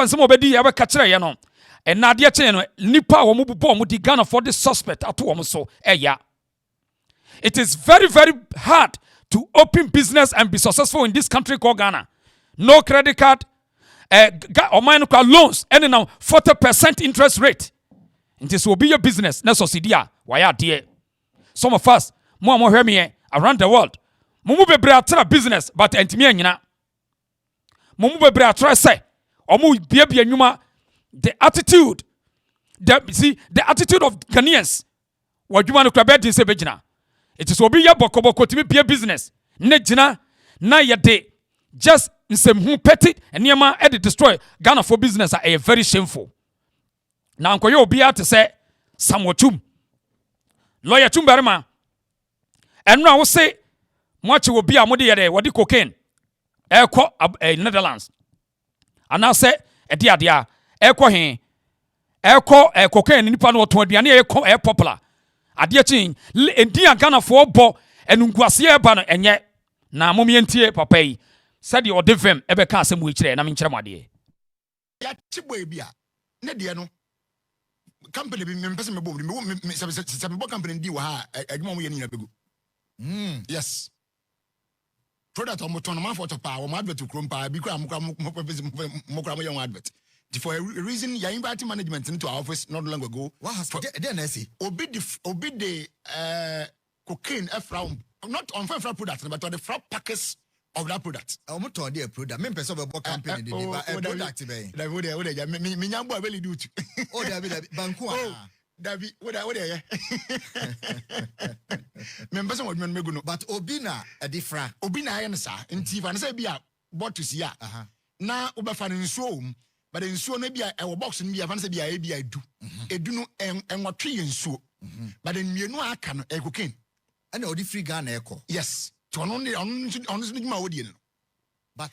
some obedi ya catch ya no. And na dia chen no nipa wo mo bubo mo di Ghana for the suspect ato wo so ya. It is very, very hard to open business and be successful in this country called Ghana. No credit card, or micro loans, and now 40% interest rate. It is will be your business. Next Osidia, why are dear? Some of us, more hear me around the world. Mumu bebre atra business, but entimia nyina. Mumu bebre atra say, omu biebia nyuma. The attitude of Ghanaians. What you want to crab in Sebejina. It is obi ya boko to be business. Nejina na ya de just some who petty and yama edit destroy Ghana for business are very shameful. Now uncle you be out to say Samochum. Lawyer Chumberma. And now I will say much will be a modi yade what C0caine. Eko Netherlands. And now say a dia Eko he Eko C0caine nipa no to aduane eko popular. Adia chin endia Ghana for bo enunguase ba no enye na momientie papa yi said the odevem ebe ka asem we kire na me nkire made ya chiboy bia ne de no company bi me pese me bo me se bo company di wa ha adwuma mo ye ni na begu yes product o mo ton man for to pa o mo advert krom pa bi kra mo kra mo ye advert for a reason you invite management into our office not long ago. What has there nasi? Obi the C0caine from not on from product but on the front packets of that product. I want to do product. Me person be campaign the product be. Me nyambo really do it. Oh David banku ah. David what there? Me person what me go no but obi na e different. Obi na ya nsa nti fa say bia bought to see ya. Na obefa nsuo but the nsuo no bia e box no bia fa say bia e bia edu. Edu no enwotwe nsuo. But the mienu aka no C0caine. And odi free Ghana eko. Yes. To on ma wodi no. But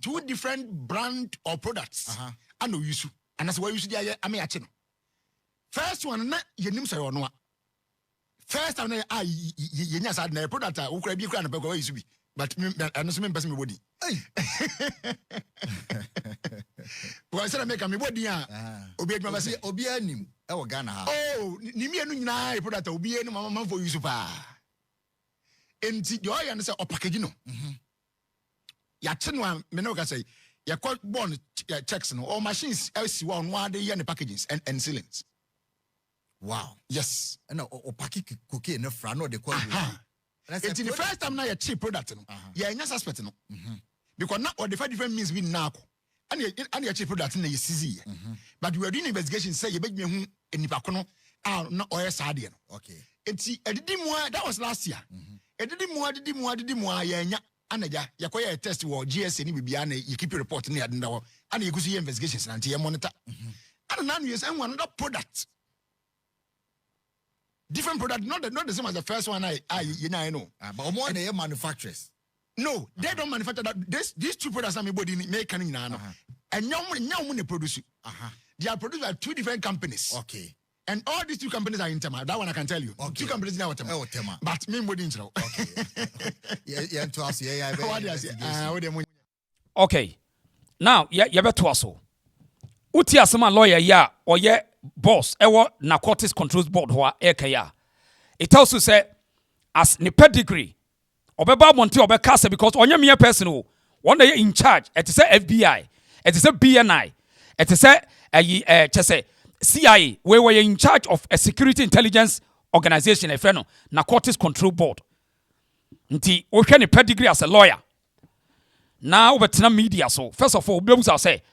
two different brand or products. I know use. And that's why you see there am ache no. First one na yenim say ono a. First time na ye nya sad na product a wo kra bi kra na pe ko use bi. But and so me person me body. Why say make me body a obi adwuma say obi anim e wo Ghana ha. Oh, ni me anu nyina e product obi anu mama for use pa. Enti the oil and say o package no. Ya che no me no ka say ya call born checks no all machines else one one dey the packages and sealings. Wow. Yes. And o package C0caine no fra no dey call. It's the first time now you cheap product no. Yeah, nya suspect no. Because now or the different means we now. And you cheap product na you see. But we are doing investigation say you be hu enipa ko no na oil sade no. Okay. Enti edidimu that was last year. Edidimu ya nya anaja yakoya test wo GSA ni bibia na you keep report na yadenda wo. And you go see investigations na you monitor. And now you say another product. Different product, not the same as the first one I know. But more than manufacturers. No, they don't manufacture that. These two products are body make and now they produce. They are produced by two different companies. Okay. And all these two companies are in Tema. That one I can tell you. Okay. Two companies now Tema. But me body in Okay. Yeah, to us, yeah. Okay. Now, you better also. Uti asema lawyer ya or ye boss ewo narcotics controls board ho ekaya. It also say as ni pedigree obeba monte obeka say because onye me person o one day in charge it say FBI it say BNI it say say CIA we were in charge of a security intelligence organization e no narcotics control board. Nti o hwe ni pedigree as a lawyer. Now obetena media so first of all obebusa say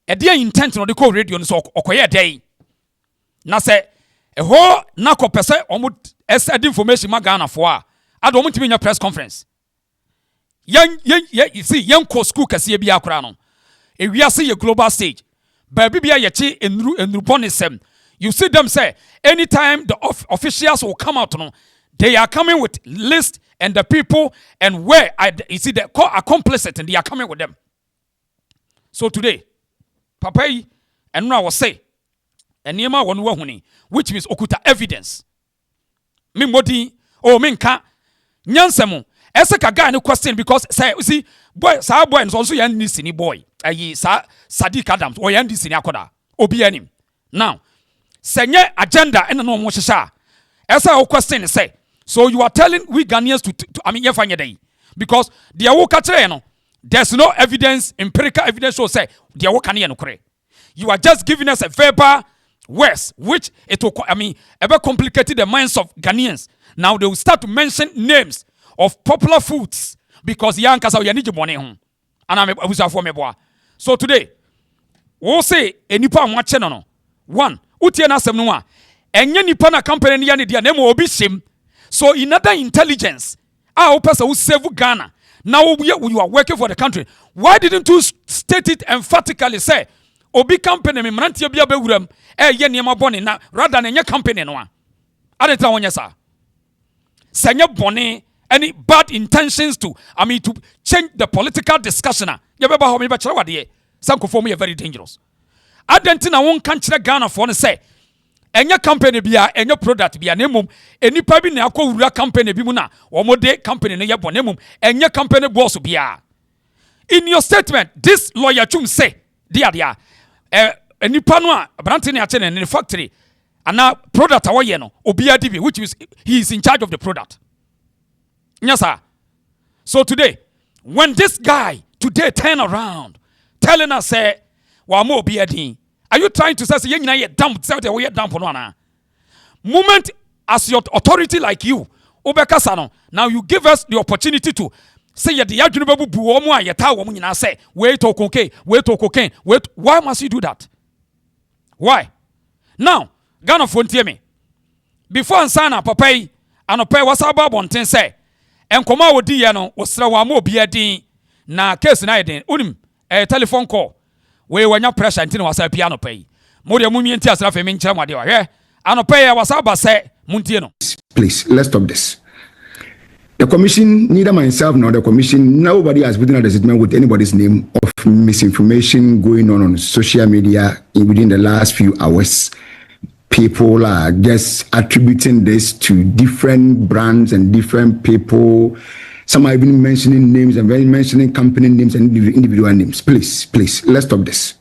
a dear intent no de call radio so okoye day na say a whole NACCOB person almost said information ma Ghana for I don't want to be in your press conference you see young co school kase bia kra no e wi ase ye global stage ba bibia ye chi enru bonisem you see them say anytime the officials will come out no they are coming with list and the people and where you see the accomplice and they are coming with them. So today Papa yi enu I was say eniema wonu wahuni which means okuta evidence me modi o me nka nyansemu ese ka guy no question because say you see boy sa boy nso so yan nisini boy ayi sa Sadiq Adams o yan nisini akoda obi anim now senye agenda ena no mo hyehyɛ esa o question say so you are telling we Ghanaians to I mean yefanye dey because the wo ka kire no there's no evidence empirical evidence show say the wo ka ne no kore you are just giving us a verbal words which it will I mean ever complicated the minds of Ghanaians. Now they will start to mention names of popular foods because young kasa ya niji bone ho ana abusafo meboa. So today we say enipa anwache no one utie na asem no a enye nipa na company ne ya ne dia na mo obi shem. So in other intelligence our person who save Ghana now you are working for the country, why didn't you state it emphatically say obi company me mrantie bia bewuram ye niema bone na rather na nye company no a adeta wonye sa sanya bone any bad intentions to I mean to change the political discussion ye beba ho me be kire wade sankofo me very dangerous adenti na won kan kire Ghana for no say enye company bia enye product bia na mum enipa bi na akowura company bi mu na omode company no ye bone mum enye company boss bia. In your statement this lawyer Chum say dia enipa no a brante ne ache ne in factory ana product awoye no obia dibi which is he is in charge of the product. Yes sir. So today when this guy today turn around telling us say wa mo obia din, are you trying to say ye nyina ye dump say we dump no ana moment as your authority like you obekasa no now you give us the opportunity to say ye the adwene babu wo mu a ye ta wo mu nyina say wait to cocaine wait why must you do that? Why? Now, Ghana fontie me. Before ansana papai anopai wasaba bonten say enkoma wodi ye no osra wa ma obi adin na case na yeden unim telephone call we wanya pressure ntin wasa pia anopai mo de mumie nti asra fe me nkyere mo de wa hwe anopai wasaba say muntie no. Please, let's stop this. The commission, neither myself nor the commission, nobody has written a statement with anybody's name of misinformation going on social media within the last few hours. People are just attributing this to different brands and different people. Some are even mentioning names and mentioning company names and individual names. Please, let's stop this.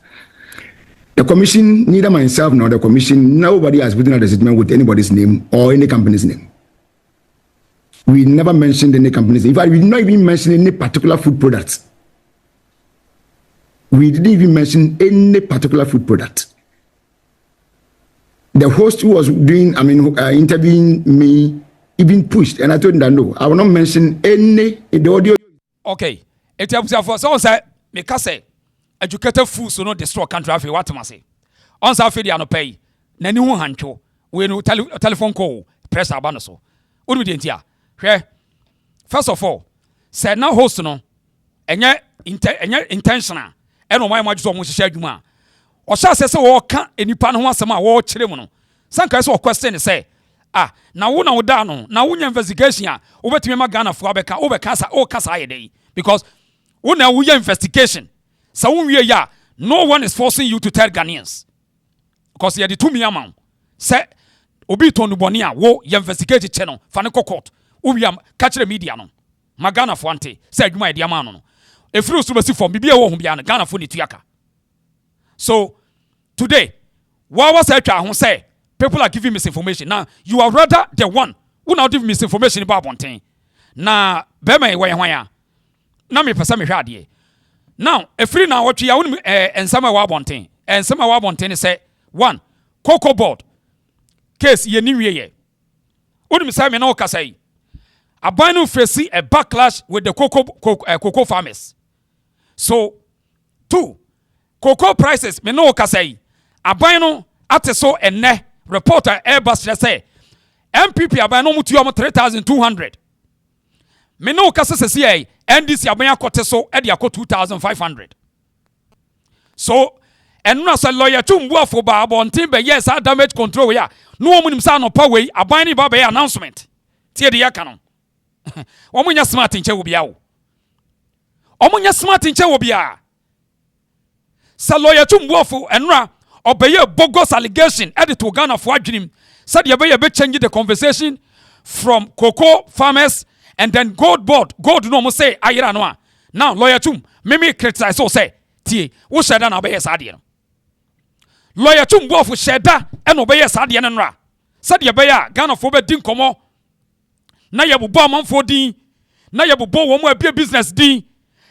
The commission, neither myself nor the commission, nobody has written a statement with anybody's name or any company's name. We never mentioned any companies. In fact, we did not even mention any particular food products. We didn't even mention any particular food product. The host who was doing, interviewing me, even pushed, and I told him that no, I will not mention any in the audio. Okay, it helps for so say me ka say educated fools so no destroy country afi what am say. On sa afi dey no pay. Na ni hu hantwo. We no telephone call pressure ba no so. Unu dey ntia. First of all, say na host no enye intentional e no mai majuso mo hihye adwuma o sha se wo ka enipa no ho asem a wo kire mu no sanka se o question say na wo na wo da no na wo nya investigation a wo betime ma Ghana fo abeka wo beka sa o kasa ayede because wo na wo ya investigation sa wo wie ya no one is forcing you to tell Ghanaians because you are the two me amount say obi tonu boni a wo ya investigate che no fa ne court ubiam catch media no magana fo ante say adwuma e dia ma no efiri so besi form bibia wo ho bia no Ghana fo ni tuaka. So today what was atwa ho say people are giving misinformation. Now you are rather the one who now give misinformation about bonten na be me we hwan ya na me pesa me hwa ade now efiri na wotwe ya wonu ensama wa bonten ensama wa bonten say one cocoa board case ye ni wie ye wonu say me na o kasai Abanu facing a backlash with the cocoa farmers. So, two, cocoa prices, me no kasei. Abanu ateso ene reporter Airbus say MPP abanu mutu yomo 3,200. Me no kasa se NDC abanya koteso e dia ko 2,500. So, enuna se lawyer tumbu afo ba abontin be yes damage control ya. No omunim sa no pa we abani ba be announcement. Tie de yaka no. Omunya smart nche wo bia wo. Omunya smart nche wo bia. Sa lawyer tumbuofo enra obeye bogus allegation edit to Ghana for adwenim. Said ye be change the conversation from cocoa farmers and then gold board. Gold no mo say ayira no a. Now lawyer Chum me criticize so say tie wo sheda na obeye sa de no. Lawyer Chum bo for sheda e no obeye sa de no nra. Said ye be ya Ghana for be din komo. Na ye bubo amanfo din, na ye bubo wo mo abia business din.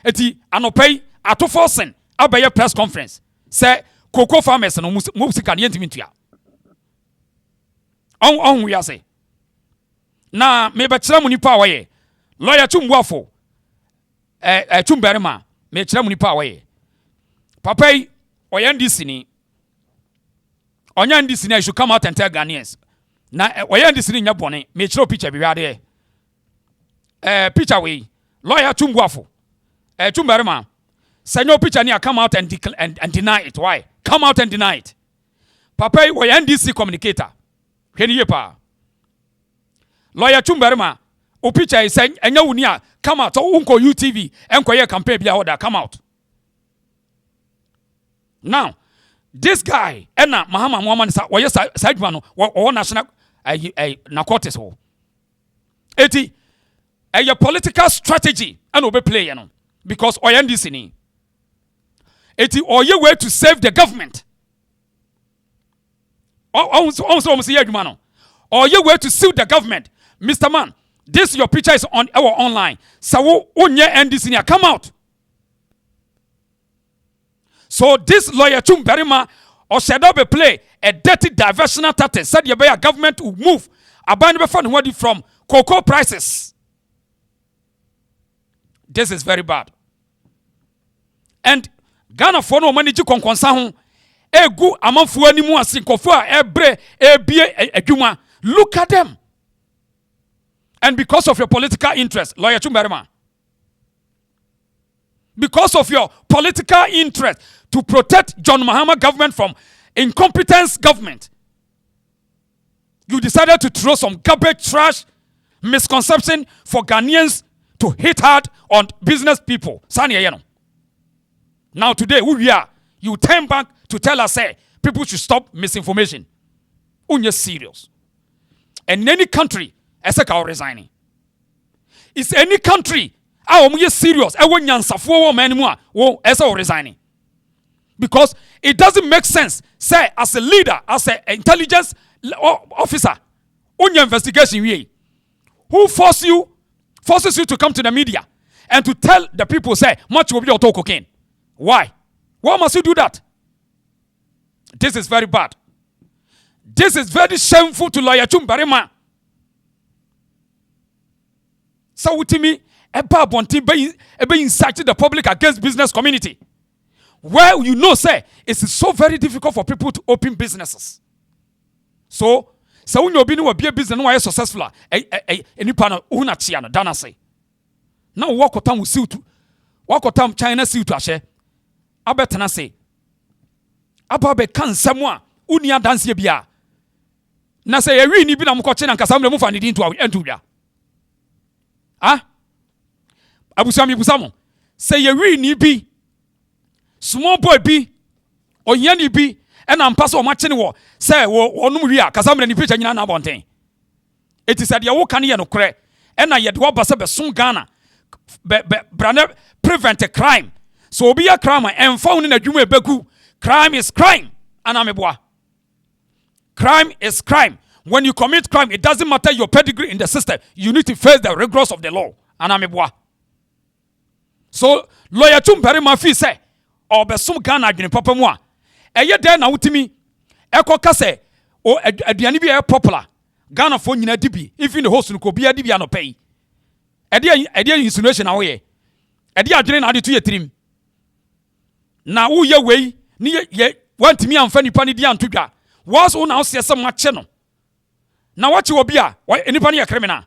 Eti anopay ato forcing abeye press conference. Say cocoa farmers no musika ne ntimi ntua. On we say. Na me be kira mu nipa waye. Lawyer Chumbuafo Chumberima me kira mu nipa waye. Papa yi oyandisi ni. Onyandisi ni should come out and tell Ghanaians. Na oyandisi ni nya bone me kira picture bi wade. Picture we Lawyer Chumbuafo Chumberima say no picture ni come out and deny it. Why? Come out and deny it. Papa yi oyandisi communicator. Heni yepa. Lawyer Chumberima o picture is saying enya wunia come out unko UTV enko ye campaign bia order come out. Now this guy ena Mahama Muhammad sa woye sadwa no wo national narcotics ho. Eti a political strategy and obe play you know because oyandisi ni. Eti oye way to save the government. Also say adwuma no. Oye way to sue the government. Mr. Man, this your picture is on our online. So onye NDC come out. So this lawyer Chumberima or Shadobe play a dirty diversional tactic. Said your government will move abandon before from cocoa prices. This is very bad. And Ghana for no money to konkonsa egu amanfo animu asinkofo a ebre ebie adwuma. Look at them. And because of your political interest, Lawyer Chumberima, because of your political interest to protect John Mahama government from incompetence government, you decided to throw some garbage trash misconception for Ghanaians to hit hard on business people. Now today, who we are, you turn back to tell us, say, people should stop misinformation. Unye serious. And any country, Eseka resigning. Is any country, serious, resigning. Because it doesn't make sense, say, as a leader, as an intelligence officer, on your investigation, who forces you to come to the media and to tell the people, say, much will be auto cocaine. Why? Why must you do that? This is very bad. This is very shameful to Lawyer Chumberima. So with me, eba bonti be inciting the public against business community. Where you know, say, it's so very difficult for people to open businesses. So when you be a business, no are successful. Any panel una chiano dana say. Now walk otam with suit, walk otam China suit to ashe. Abetana say. Ababe kan semwa unia dance bia. Na say ye wi ni bi na mkoche na nkasa mu fa ni din to entuya. Ah? Abusami busamo. Say ye wi ni bi. Small boy bi. Onya ni bi. Ena mpasa o mache ni wo. Say wo onum wi a kasa mre ni picture nyina na bonten. Eti said ye wo kan ye no kre. Ena ye de wo basa be sun Ghana. Brane prevent a crime. So obi a crime and found in a dwuma ebeku. Crime is crime. Anameboa. Crime is crime. When you commit crime, it doesn't matter your pedigree in the system. You need to face the rigors of the law. Anameboa. So, Lawyer Chumberima fi say, or besum Ghana adwene papa mu a. Eye den na wutimi. Eko kase o aduane bi e popular. Ghana fo nyina dibi. Even the host no bi adibi anopai. Ede insinuation na wo ye. Ede adwene na ade to ye trim. Na wo ye wei ni ye wantimi amfa nipa ni di antodwa. Was on house yes some channel. Now what you will be anybody a criminal.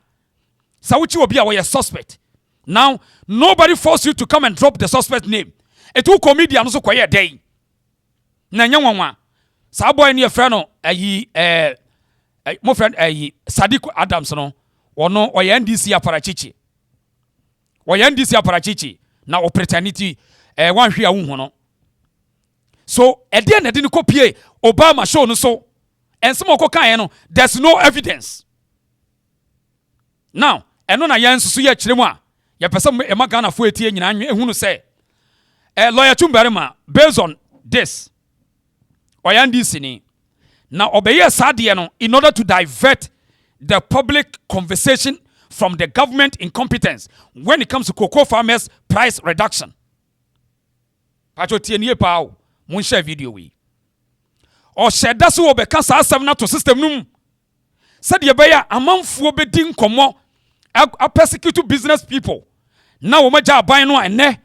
So what you will be a suspect. Now nobody force you to come and drop the suspect name. It will comedian also quiet day. Na nyanwa. Sa boy ni a friend no my friend Sadiq Adams no ono oye NDC aparachichi. Oye NDC aparachichi na opportunity wan hwe awu no. So ede na de no kopie Obama show no so and some kan no there's no evidence. Now eno na yan susu ye kire mu a ya pesa ema Ghana fo etie nyina anwe ehunu say lawyer Chumbarima based on this oyandisi ni na obeye sadie no in order to divert the public conversation from the government incompetence when it comes to cocoa farmers price reduction. Pacho tienie pa o mun share video we o sheda so obeka sa asem na to system num said ye beya amanfo bedi nkomo a persecute business people na wo maja aban no ene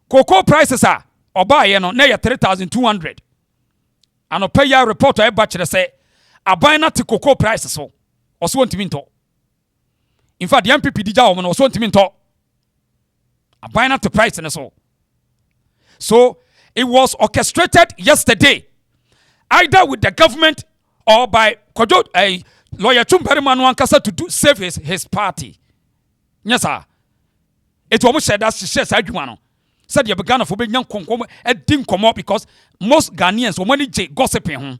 cocoa prices are oba ye no na ye 3200 ano pay ya report e ba kire say aban na te cocoa prices so oso wontimi nto. In fact the MPP dija wo no oso wontimi nto aban na te price ne so it was orchestrated yesterday either with the government or by Kojo lawyer Chumbarima no ankasa to save his party. Yes sir. It almost said that she says adwuma no. Said you began for being young e din komo because most Ghanaians wo money gossiping ho.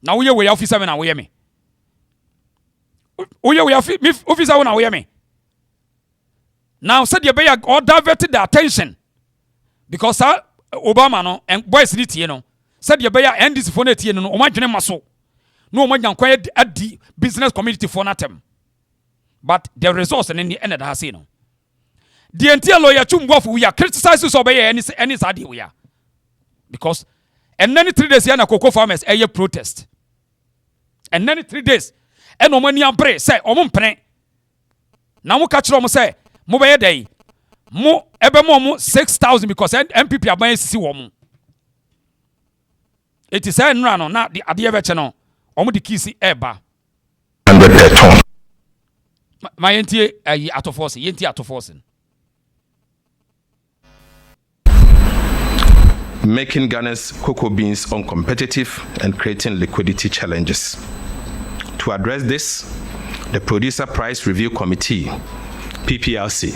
Na we officer me na we me. We officer na we me. Now said you be all diverted the attention because Obama no and boys ni tie no said you be NDC for na tie no o madwene maso. No man yan kwaya adi business community for natem. But the resource in the end of the no. The entire lawyer Chumbofu we are criticizing so by any side we are. Because and then 3 days here na cocoa farmers a protest. And then 3 days and no money ambre say omumpene. Na mo catch them say mo be day. Mo ebe mo 6,000 because MPP aban sisi wo mo. It is say nra no na the ade ebe no. Omo di kisi eba 100 per ton. My yenti atoforce yenti atoforce. Making Ghana's cocoa beans uncompetitive and creating liquidity challenges. To address this, the Producer Price Review Committee, PPRC,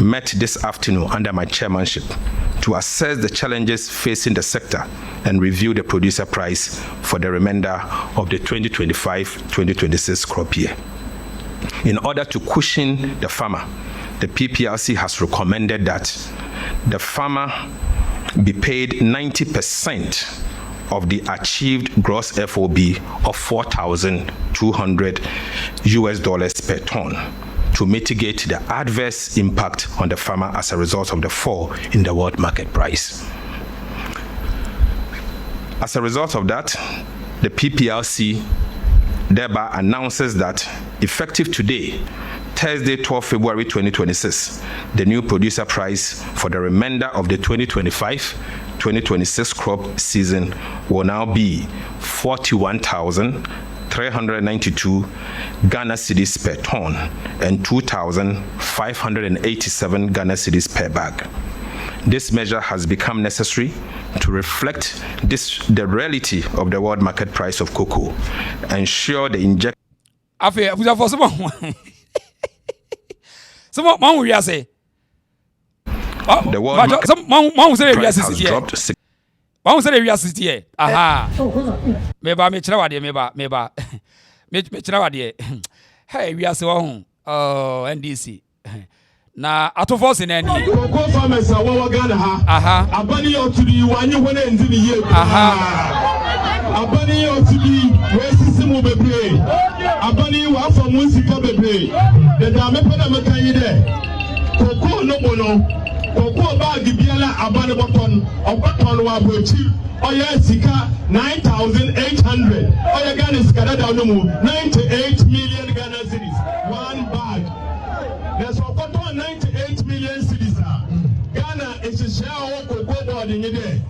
met this afternoon under my chairmanship to assess the challenges facing the sector and review the producer price for the remainder of the 2025-2026 crop year. In order to cushion the farmer, the PPRC has recommended that the farmer be paid 90% of the achieved gross FOB of $4,200 per ton to mitigate the adverse impact on the farmer as a result of the fall in the world market price. As a result of that, the PPRC thereby announces that effective today, Thursday, 12 February 2026, the new producer price for the remainder of the 2025-2026 crop season will now be 41,392 Ghana cedis per ton and 2,587 Ghana cedis per bag. This measure has become necessary to reflect the reality of the world market price of cocoa, ensure the injection. The world market price has dropped. Aha. Meba me Hey, we are so NDC. Na atofos in any. Cocoa farmers are what Ghana ha. Aha. Abani or to be one you want to end the year. Aha. Abani or to be where system will be play. Abani wa from Musica be play. The Dame Panamaka there. Cocoa no mono. Cocoa bag biala abani button or button wa bochi. Oh yes, Sika 9,800. Oh yeah, Ghana is Canada no more. 98 million Ghana cedis. One bag. There's a 98 million cedis. Ghana is a share of cocoa board in there.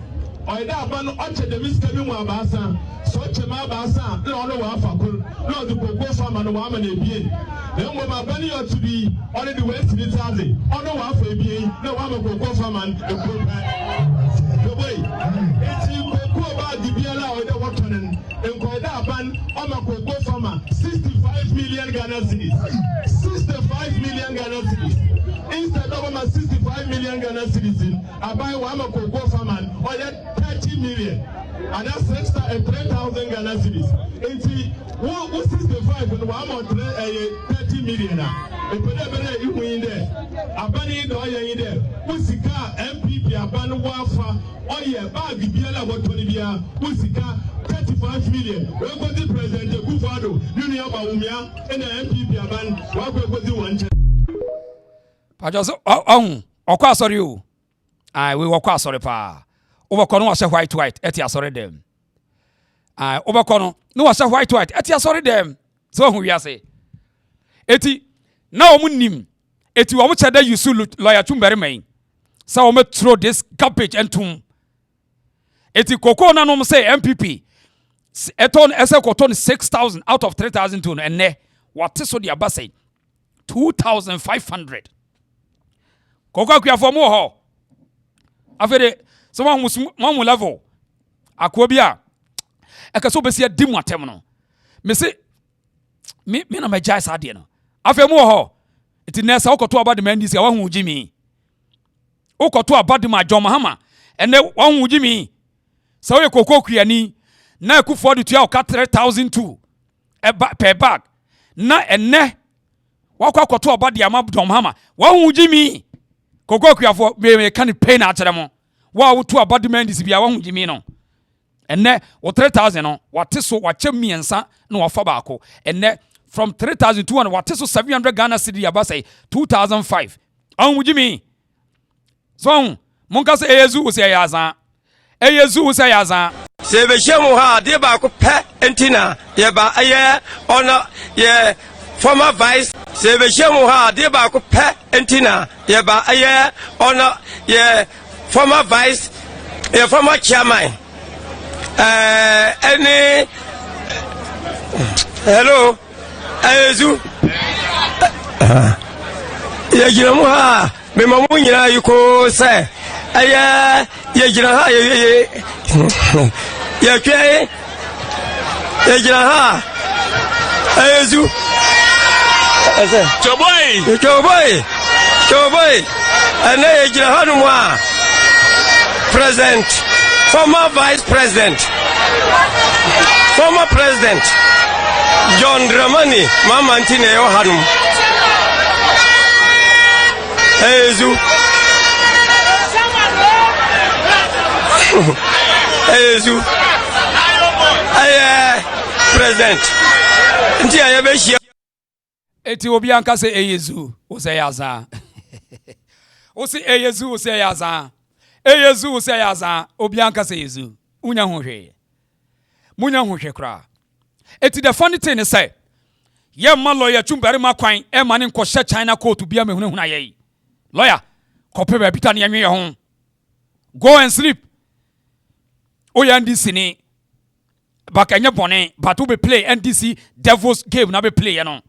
Or that ban Ocha the Miskabin Wabasa, Sochema Basa, no Wafakul, no the cocoa farm and woman a being. Then when my bunny ought to be only the West in Italy, or no Wafa being, no one of cocoa farm and a good the way. It's in cocoa about the Biala or the Watanen, and Koida ban on a cocoa farmer, 65 million Ghana cedis. 65 million Ghana cedis. Instead of my 65 million Ghana citizens, I buy one cocoa farmer or 30 million. and that's 3,000 Ghana cedis. What 65 and 30 million. If you win there, Abani do in there. Usika MPP Abanu Wafa, oh yeah, bag Biela Watonibia, Usika 35 million. Where was the president Kufado, Union Baumia, and the MPP Aban, what was the one? Pajaso, okwa sorry you. We were sorry pa. Overcono was a white, etia sorry them. Overcono, no was a white, etia sorry them. So who ya say? Eti, now munim. Eti wa wucha da yusu lawyer tumbere main. Sa we throw this garbage and tum. Eti koko na no say MPP. Eton ese koton 6,000 out of 3,000 ton and ne what so the abase 2,500. Koko kwa for more ho. Afede so one level. Akwobia. Ekaso be se dim atem no. Me say me na me jai sa de no. Afa mu ho. Iti nesa ukoto abade man dis ya wa hu jimi. Ukoto abade ma John Mahama. Ene wa hu jimi. Sa we koko kuani na Akufo de tua ka 3,002 per bag. Na ene wa kwa koto abade ama John Mahama. Wa hu jimi. Koko kuafo me kan pay na akere mo. Wa wo to abade man dis bia wa hu jimi no. Ene wo 3,000 no wate so wa chem miensa na wa fa baako. Ene from 3,200 what is so 700 Ghana cedi abase 2,005. Would you mean? So monka say Yezu say yaza. Yezu say yaza. Se be shemu ha de ba ko pe entina ye ba aye ono ye former vice se be shemu ha de ba ko pe entina ye ba aye ono ye former vice ye former chairman any hello Ayezu ya jira mu ha me mamu nyina yiko se aya ya jira ha ya kwe ya jira ha Ayezu ase choboy ana ya jira ha no wa president former vice president former president John Dramani, Mama Antine Yohanum. Ayezu. Ayezu. Aye, President. Nti ayebeshia. Eti obi anka se Ayezu, o se yaza. O se Ayezu, o se yaza. Ayezu, o se yaza. Obi anka se Ayezu. Unya hwe. Munya hwe kra. Eti the funny thing is say, ye ma lawyer chumbere ma kwan e ma ne nkɔhye China court bia me hunahuna ye. Lawyer, kope be bita ne anwe ho. Go and sleep. Oya NDC ni baka nye bone, but we play NDC devil's game na be play ye no.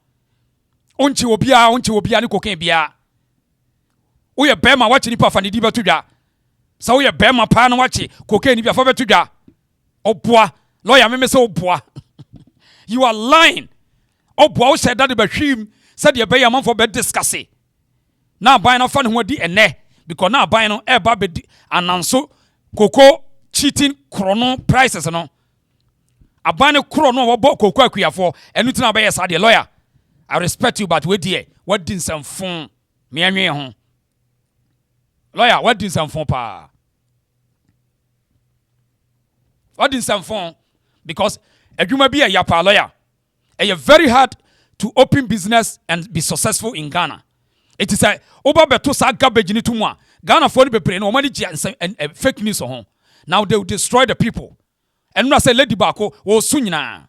Onchi obia ne koken bia. Oya bema wachi ni pa fa ne di betudwa. Sa oya bema pa na wachi koken ni bia fa betudwa. Oboa, lawyer me say oboa. You are lying. Oh, boy, said that the Bashim said the bay among for bed discussing. Now buying a fun who di and ne because now buying on air baby and so cocoa cheating chrono prices no. A buying a chrono about cocoa for and you know by a lawyer. I respect you, but wait dear, what did some phone me and home? Lawyer, what did some phone pa? What did some phone? Because you may be a yapa lawyer. It's very hard to open business and be successful in Ghana. It is a over beto sa garbage ni tumwa. Ghana for the people no money and fake news on. Now they will destroy the people. And when I say Lady Bako, oh sunyina.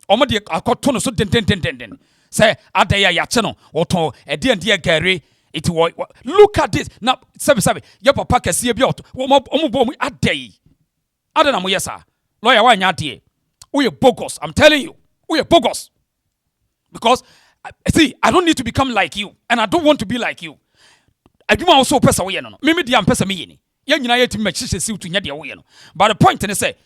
Omadi akotono so den. Say adaya ya channel or to a dear Gary. It was look at this now. Sabi. Your papa can see a biot. Omo adai. Adana mo yesa. Lawyer wa nyadie. We are bogus. I'm telling you. We are bogus. Because, see, I don't need to become like you. And I don't want to be like you. I do also press away. No. Maybe the person me. But the point is say,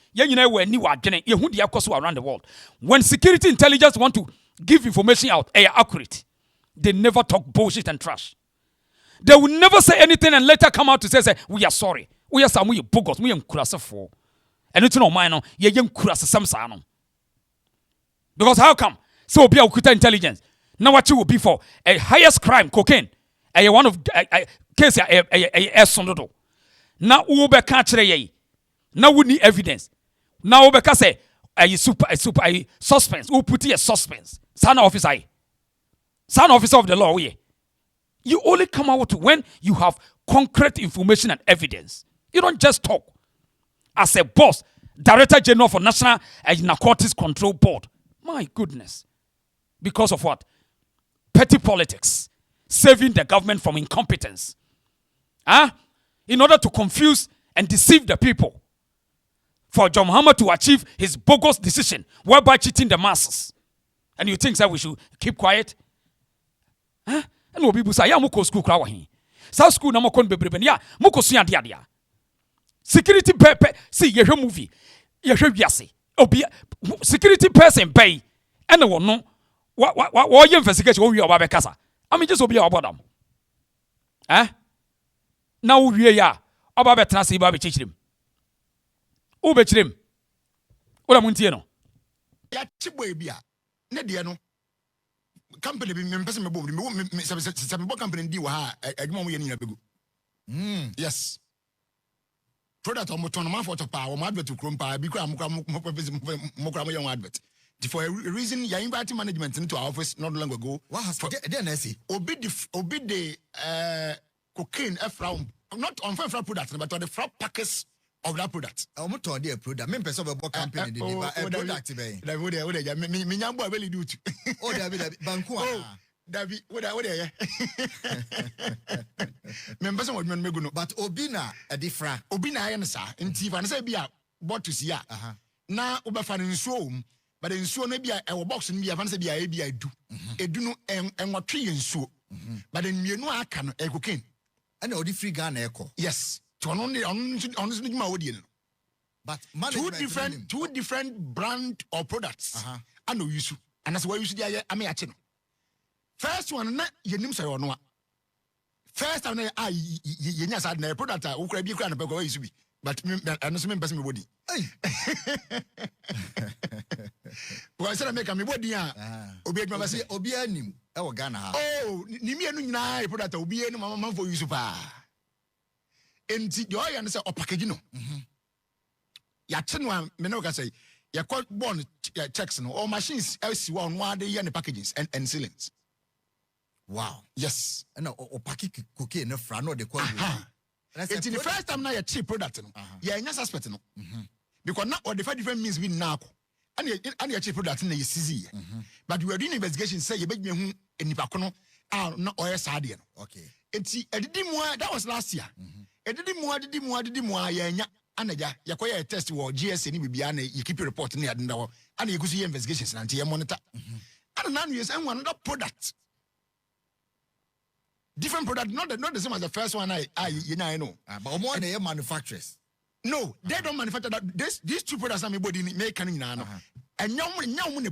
around the world. When security intelligence want to give information out, they are accurate. They never talk bullshit and trash. They will never say anything and later come out to say we are sorry. We are some bogus. We are for. And it's no mine, ye young kuras some sano. Because how come? So be a intelligence. Now what you will be for a highest crime, cocaine. A one of case a sonodo. Now ube catch ye. Now we need evidence. Now ube say a super suspense. Who put a suspense? Son officer. Son officer of the law. You only come out when you have concrete information and evidence. You don't just talk. As a boss, Director General for National Narcotics Control Board. My goodness. Because of what? Petty politics. Saving the government from incompetence. In order to confuse and deceive the people. For John Mahama to achieve his bogus decision, whereby cheating the masses. And you think that we should keep quiet? And we people say, yeah, muko school krawahi. South school na moko bebrebe ya, muko suya dia. Security pepe, see ye movie. Ye wiase. Obi security person pay. And no no. What investigation we are bekasa. I mean just obi about them. Now we ya. Oba betena se ba be chichirim. Wo be chirim. Wo da muntie no. Ya chiboy bia. Ne de no. Company be me person me bo me se me bo company di wa ha adwuma mo ye ni na begu. Yes. Product on moton man for to pa o ma advert krom pa bi kra mo kra mo yon advert. For a reason you invite management into our office not long ago. What has then I see? Obi the cocaine from not on for product but on the front packets of that product. I'm not on the product. Me person of a company but a product be. That would me nyambo really do to. Oh David Banku. David what me person what me go no but Obina a different. Obina ya sa nti fa na say bia bought to see ya. Na obefa nsuo but nsuo na bia e box no bia fa na say bia e bia edu. Edu no enwotwe nsuo. But then mienu aka no e cocaine. And odi free Ghana eko. Yes. To on ma wodi no. But two different brand or products. I know use. And that's why you see I am no. First one na yenim say ono a. First time na yenya sad na product a ukura bi kura na peko use bi. But I so me person me body. Well, I said I make me body obi adwuma say obi anim e wo Ghana ha. Oh, ni me anu nyina e product obi anu mama for use pa. Enti yo ya no say o package no. Ya chenwa me no ka say ya call born checks no all machines LC one one dey the packages and sealings. Wow. Yes. And o package cocaine no fra no dey call. It's the first time now you cheap product no. Yeah, nya suspect no. Because now or different means we now. And you cheap product na you see. But we are doing investigation say you be me hu enipa ko no na oil sade no. Okay. Enti edidimu that was last year. Edidimu ya nya anaja yakoya test wo GSA ni bibia na you keep report na yadenda wo. And you go see investigations na you monitor. And now you say another product. Different product, not the same as the first one I know. But more than manufacturers. No, they don't manufacture that. These two products are body make and now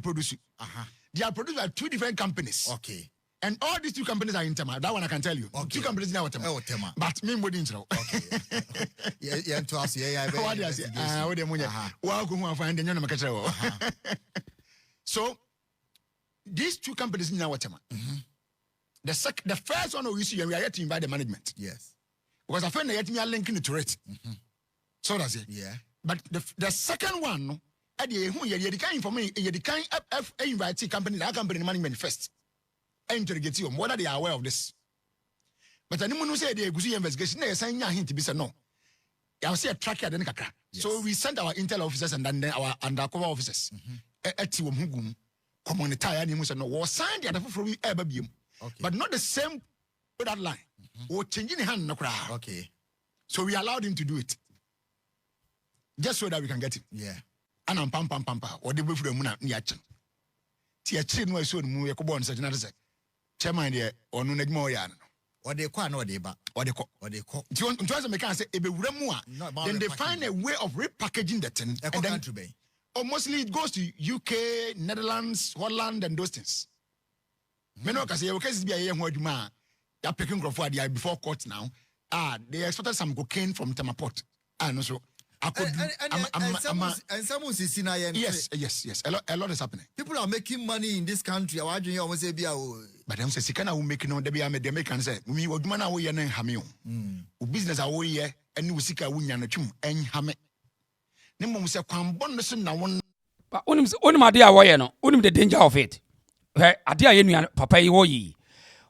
produce. They are produced by two different companies. Okay. And all these two companies are in Tema. That one I can tell you. Okay. Two companies now Tema. But me body intro. Okay. Yeah, to us, yeah. What do you say? What do you Wow, go find the So these two companies now Tema. The first one we see, we are yet to invite the management. Yes. Because I find that me are linking to it. So that's it. Yeah. But the second one, you kind for me, you kind invite company, that company management first. I interrogate you whether they are aware of this. But anyone who say they go see investigation, they say hint to be said no. I will say a tracker then kakra. So we send our intel officers and then our undercover officers. Community no was signed the other for ever be. Okay. But not the same with that line. Or changing hand no crowd. Okay. So we allowed him to do it. Just so that we can get him. Yeah. And I'm pam. Or the way for the moon at Niachin. Tia chin was so movie on such another say. Chairman there or no more yan. Or they quite know they back. Or they call. Do you want to make us say, then they find a way of repackaging the tin. And then, or mostly it goes to UK, Netherlands, Holland, and those things. Meno ka say your case be a young man. You're picking Crawford before court now. They expected some cocaine from Temaport. No so. And someone is seen. Yes. A lot is happening. People are making money in this country. Why do you always say, but I'm saying, can I make no? They make and say, we would man away and hammy. Business away and we seek a win and a chum and hammy. Nemo say, come bonus now one. But only my dear way, no, only the danger of it. A dear Union, Papa, ye.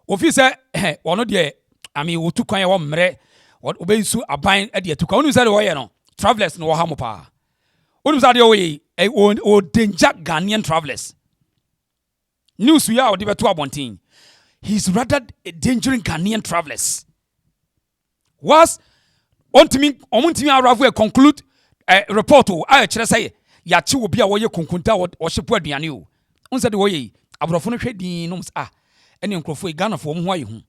Officer, one of the, I mean, who took on one mere, what obey so a bind at the to come inside the way, no, travelers no hamopa. What was the way, or danger Ghanaian travelers? News we are or to one thing. He's rather endangering Ghanaian travelers. Was on to me, I conclude a report to I say, Yachi will be a way conkunta or ship word near you. On said the way, Abrophone trading noms are any uncrofoy Ghana for why you.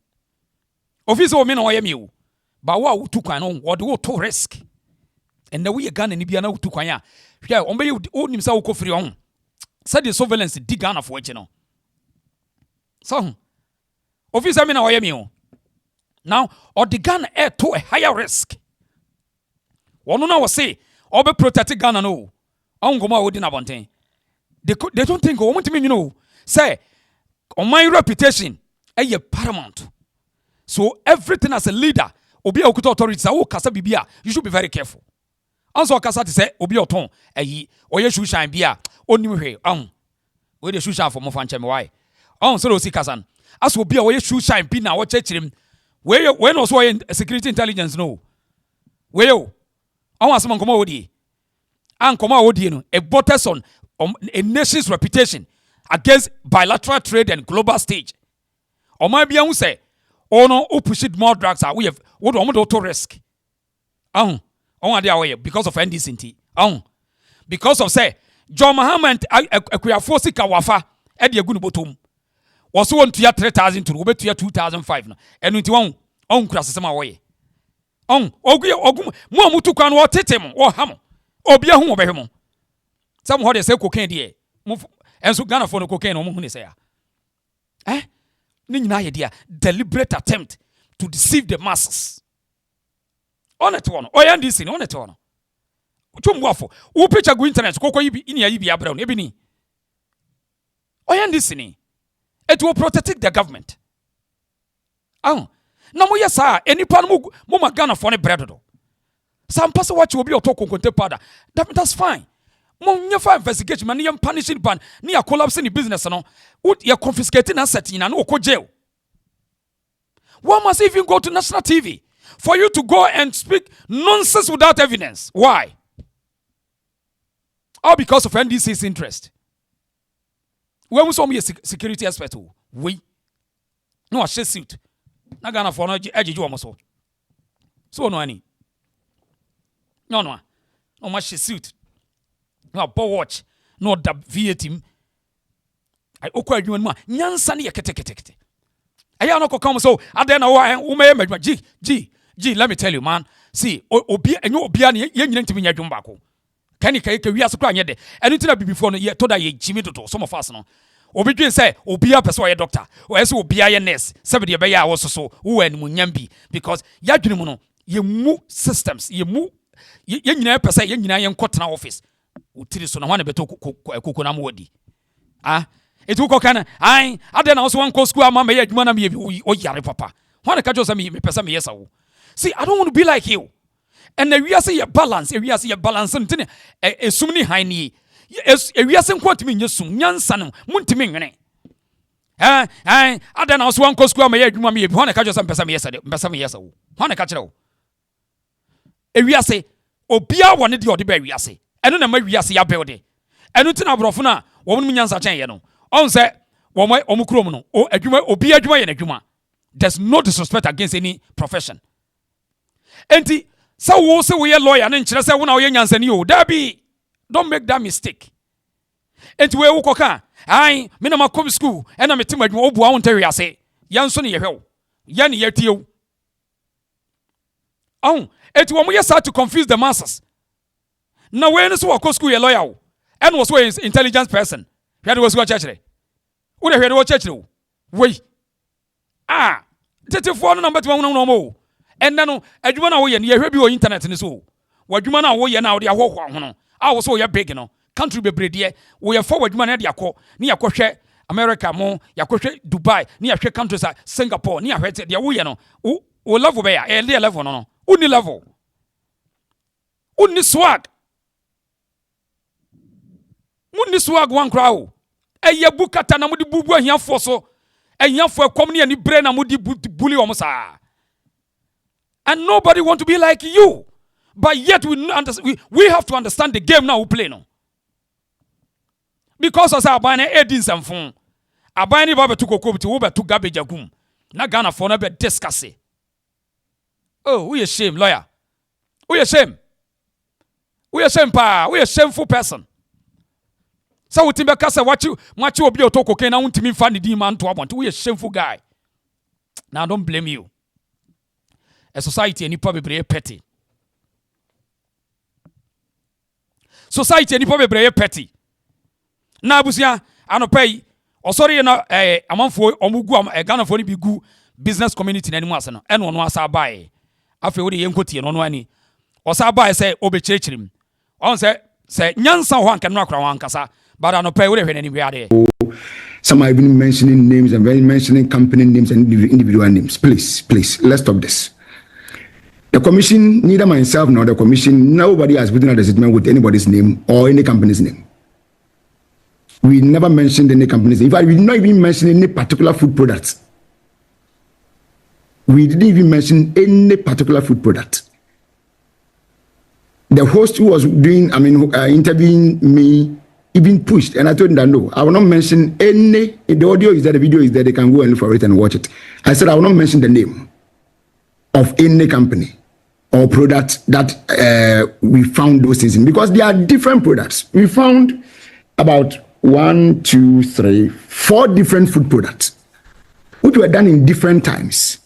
Officer men or you, but what took on what do to risk? And the way a gun and Ibiana to Quaya. Yeah, on you own himself go free on. Said the surveillance dig Ghana for what you know. So, officer men or you. Now, or the gun air to a higher risk. One no was say, or be protected Ghana no. On go more dinner bontain. They don't think want to me, you know. Say, on my reputation, a paramount. So everything as a leader, obi okuto authorities, kasa bibia, you should be very careful. Also, kasa to say, obi oton, or you should shine bia, only way, where the shoe shine for more fan why. So see Kazan. As will be away shoe shine be now, church him. When also in security intelligence no. Where you? I want someone come over here. And come out here, a butters on a nation's reputation against bilateral trade and global stage. Or my be say, oh no, who push it more drugs are we have what to risk. On their way because of NDCT. Because of say, John Muhammad, I force Kawafa, Eddie Gunubotum. Was one to 3,000 to over to 2,005. And into on cross some way. Ogum, Momutu can what tetem or ham. Or be a home of him. Somehow they say cocaine, dear. And so Ghana for no cocaine or money say. Ning idea, deliberate attempt to deceive the masses. On it one, or and this in on it one. Chum waffle, who picture go internet, cocoa in your Ibia Brown, Ebony. Or and this in it will protect the government. Now, yes, sir, any pan muma Ghana for a bread. Some person watch will be a talk on powder. That's fine. Mon fire investigation, man, you're punishing ban, near collapsing the business, no. Would you confiscating asset in an oko jail? One must even go to national TV for you to go and speak nonsense without evidence. Why? All because of NDC's interest. When we saw me a security expert, we no a suit. Na Ghana for no edge almost so no any. No much suit. No power watch. No da VAT. I okwa adwuma ma nyansa ne yeketekete. Aya no come so ade na wo may G let me tell you man. See obi enyo obi an ye nyina ntimi nya dwum bako. Kani kai ka wiase kra anya de. Eno tina bibifo no ye to da ye jimi dodo some of us no. Obi dwen say obi a person ye doctor. O ese obi a ye nurse. Sabe de be ya wo so wo an munyam bi because ya dwene mu no ye mu systems ye mu ye nyina pese ye nyina ye nkotena office. Utiri so na wane beto kokona mo wadi. It will can I then also one school ama me adwuma na me o yare papa. Wane ka jo say me pese me yesa wo. See, I don't want to be like you. And we are say balance, we are say balance ntine esumni han ni. We are say kwantimi nyesum nyansa no muntimi nwene. Then also one school ama adwuma me wane ka jo say pese me yesa wo. Wane ka kire wo. We are say obia wone de ode ba we are say. Eno na ma we are say ya build. Eno ntina abrofo na wo mu nyansa chen ye no. On say omukrom no o adwuma obi adwuma ye na adwuma. There's no disrespect against any profession. Enti so wo say we lawyer na nkyere say wo na wo nyansani o da bi don't make that mistake. Enti we wo koka me na makom school e na metem adwuma obu awon tawi ase yanso ne yehwe wo ya ne yatie wo. Enti wo mo yesa to confuse the masses. Na we no so wo school ye lawyer wo and was we intelligence person. Hwede wo so church re. Wo de hwede wo church re wo. Wei. Tete fo no number 1 no mo. And no adwuma na wo ye ne yehwe bi o internet ni so. wadwuma na wo ye na wo de ahoho ho no a wo so ye big no country bebrede wo ye for wadwuma na de akọ ni yakọhwẹ America mo yakọhwẹ Dubai ni yahwẹ countries like Singapore ni yahwẹ de wo ye no wo level be ya e level no uni level uni swag muni swag one crowd eye bukata na mudi bubu ahiafo so ahiafo ekom ne ani bre na mudi bully omo sa. And nobody want to be like you. But yet we have to understand the game now we play no. Because as abane edin samfon. Abane ba betu kokobiti wo betu garbage agum. Na Ghana for na be discuss. Oh, we a shame lawyer. We a shame. We a shame pa. We a shameful person. So we timbe kasa wachi obi otoko ken na untimi fa ni di man to abont. We a shameful guy. Now don't blame you. A society any probably petty. Society any probably petty. Na busia anopay or sorry na amanfo omugu Ghana for ni bigu business community na animu ase no eno no asa bae afi wo de yenkotie no no ani osa bae say obechirichirim on say nyansa ho anka no akra ho ankasa but anopay wo de hwe na ni wiade. Some are even mentioning names and very mentioning company names and individual names. Please, let's stop this. The commission, neither myself nor the commission, nobody has written a statement with anybody's name or any company's name. We never mentioned any company's name. In fact, we did not even mention any particular food products. We didn't even mention any particular food product. The host who was interviewing me even pushed, and I told him that no, I will not mention any. The audio is there, the video is there, they can go and look for it and watch it. I said I will not mention the name of any company or product that we found those things in, because they are different products. We found about 1, 2, 3, 4 different food products which were done in different times.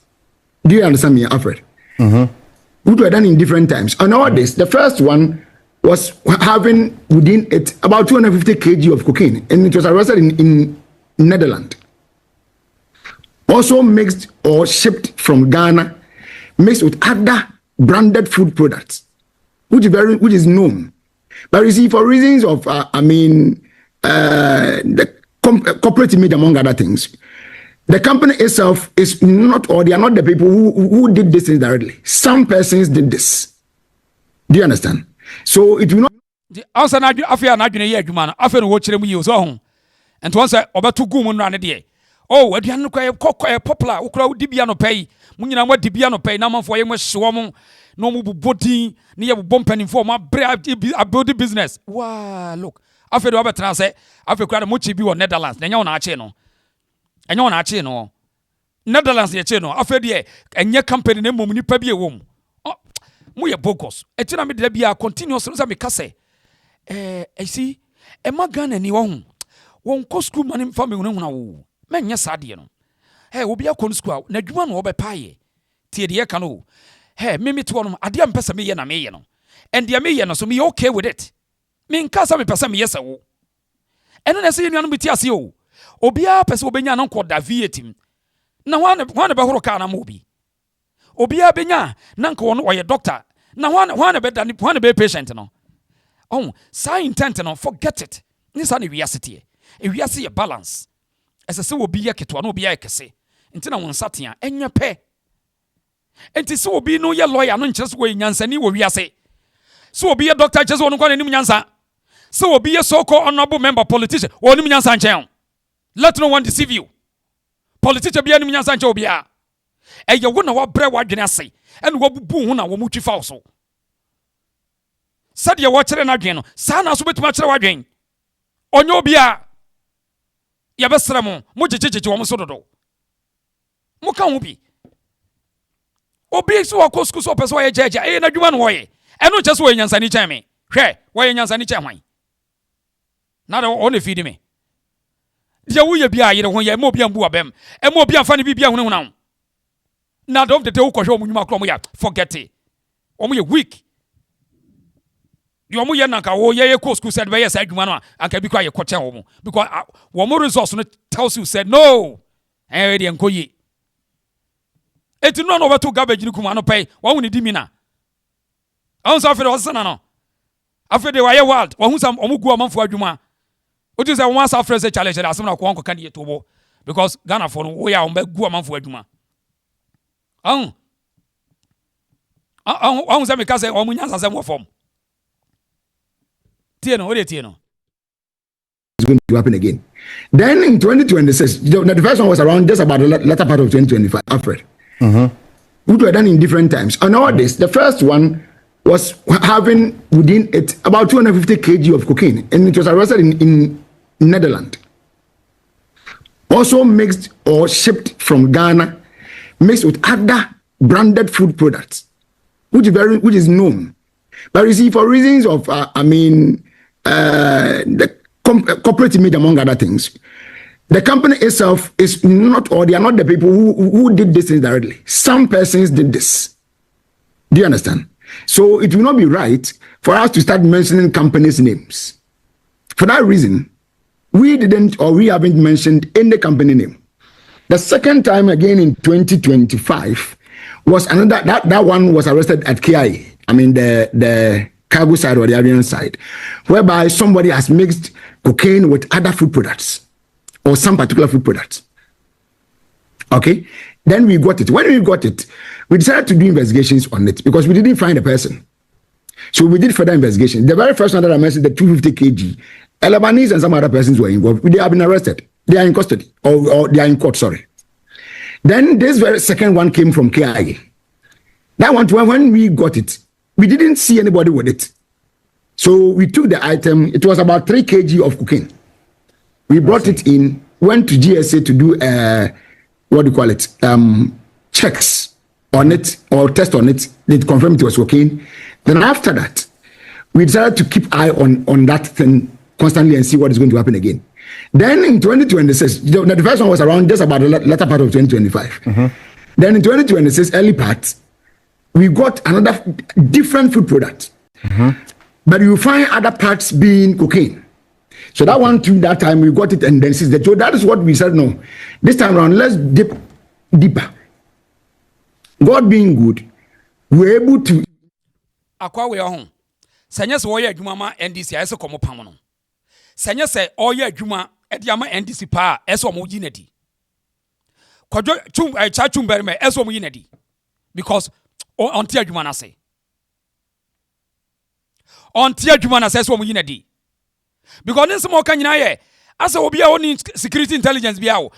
Do you understand me, Alfred? Which were done in different times. And nowadays, the first one was having within it about 250 kg of cocaine, and it was arrested in Netherlands. Also mixed or shipped from Ghana, mixed with other branded food products, which is known. But you see, for reasons of the corporate image, among other things, the company itself is not, or they are not the people who did this thing directly. Some persons did this. Do you understand? So it will not. The answer na afia na adwene ye adwuma no afia no wo kire mu yi so ho ento won se obeto gu mu no ane de oh aduan no kwa popular ukura dibia no pay mu nyina mo dibia no pay na manfo ye mo hyewo mo no mo bubodin ne ye bobompan info mo build business. Wow, look, afia do obetra se afia kura mo chi bi wo Netherlands na nya wona ache no enya wona ache no Netherlands ye che no afia de enye company na mom nipa bi e wom mu ye bogus etina me de bia continuous no say me kase I see ema Ghana ni won ko school man family huna wo menye sade no obi akon school na dwuma no obepaye tie de ye ka no me to no ade am pesa me ye na me ye no and de me ye no so me okay with it me nkasa me pesa me ye se wo eno na se nua no beti ase o obi a pesa obenya na nko da V8 na wane be horo ka na mo obi a benya na nko no oye doctor na wane be patient no oh sa intent no forget it ni sa na wiasete e wiase ye balance ese se obi ye keto na obi ye kese ntina won satea enye pe enti se obi no ye lawyer no nkire se wo nyansani wo wiase se obi ye doctor nkire se won kwa nanim nyansa se obi ye so-called honorable member politician wonim nyansa nchen let no one deceive you politician bia nim nyansa nchen obi a eye wo na wo bre wo adwene ase ene wo bubu hu na wo mutwi fa so sade wo kire na adwene no sa na so betuma kire wo adwene onye obi a ya besra mo jejejeje wo so dodo mo ka hu bi obi so wa school so person wo ye jeje na dwuma no wo ye eno che so wo nyansa ni chen me hwe wo ye nyansa ni chen hwan na do on feed me dia wo ye bia yire ho ye mo bia mbu abem e mo bia fa ne bibia hunu hunu na do de wo kohwe omunyuma kro mo ya forget it omo ye weak yomu ye nanka wo ye ko school said be yes adwuma no anka bi kwa ye koche wo mo because wo mo resource no tells you said no eh de enkoyi eti no no beto garbage ni kuma no pay wo hu ni dimina I was afraid of son. Afraid they were wild. Or who some omugu among for Juma. What is a once after a challenge that some of Kwanko can get to because Ghana for we are on Begu among for Juma. I was a because of Omunas as a form. Tieno, what is Tieno? It's going to happen again. Then in 2026, the first one was around just about the latter part of 2025, Alfred. Which were done in different times. And nowadays, the first one was having within it about 250 kg of cocaine, and it was arrested in Netherlands. Also mixed or shipped from Ghana, mixed with other branded food products, which is known. But you see, for reasons of, the corporate image, among other things, the company itself is not, or they are not the people who did this thing directly. Some persons did this. Do you understand? So it will not be right for us to start mentioning companies' names. For that reason, we haven't mentioned any company name. The second time again in 2025 was another, that one was arrested at KIA. The cargo side or the aviation side, whereby somebody has mixed cocaine with other food products or some particular food products. Okay, then we got it. When we got it, we decided to do investigations on it because we didn't find the person. So we did further investigation. The very first one that I mentioned, the 250 kg, Lebanese and some other persons were involved. They have been arrested. They are in custody or they are in court, sorry. Then this very second one came from KIA. That one, when we got it, we didn't see anybody with it. So we took the item. It was about 3 kg of cocaine. We brought it in, went to GSA to do, checks on it or test on it. They confirmed it was cocaine. Then after that, we decided to keep eye on that thing constantly and see what is going to happen again. Then in 2026, the first one was around just about the latter part of 2025. Then in 2026, early part, we got another different food product. But you find other parts being cocaine. So that one too, that time we got it and then seized it. So that is what we said, no. This time around, let's dip deeper. God being good, we're able to. Akwa we home. Sanya se oye adwuma ma NDC ayeso komo pam no. Sanya se oye adwuma ediama NDC pa eso mo yi nadi. Kwadwo cha chumbere me eso mo yi nadi. Because on tia adwuma na se. On tia adwuma na se eso mo yi nadi. Because this more can ye as obi a oni security intelligence bia o.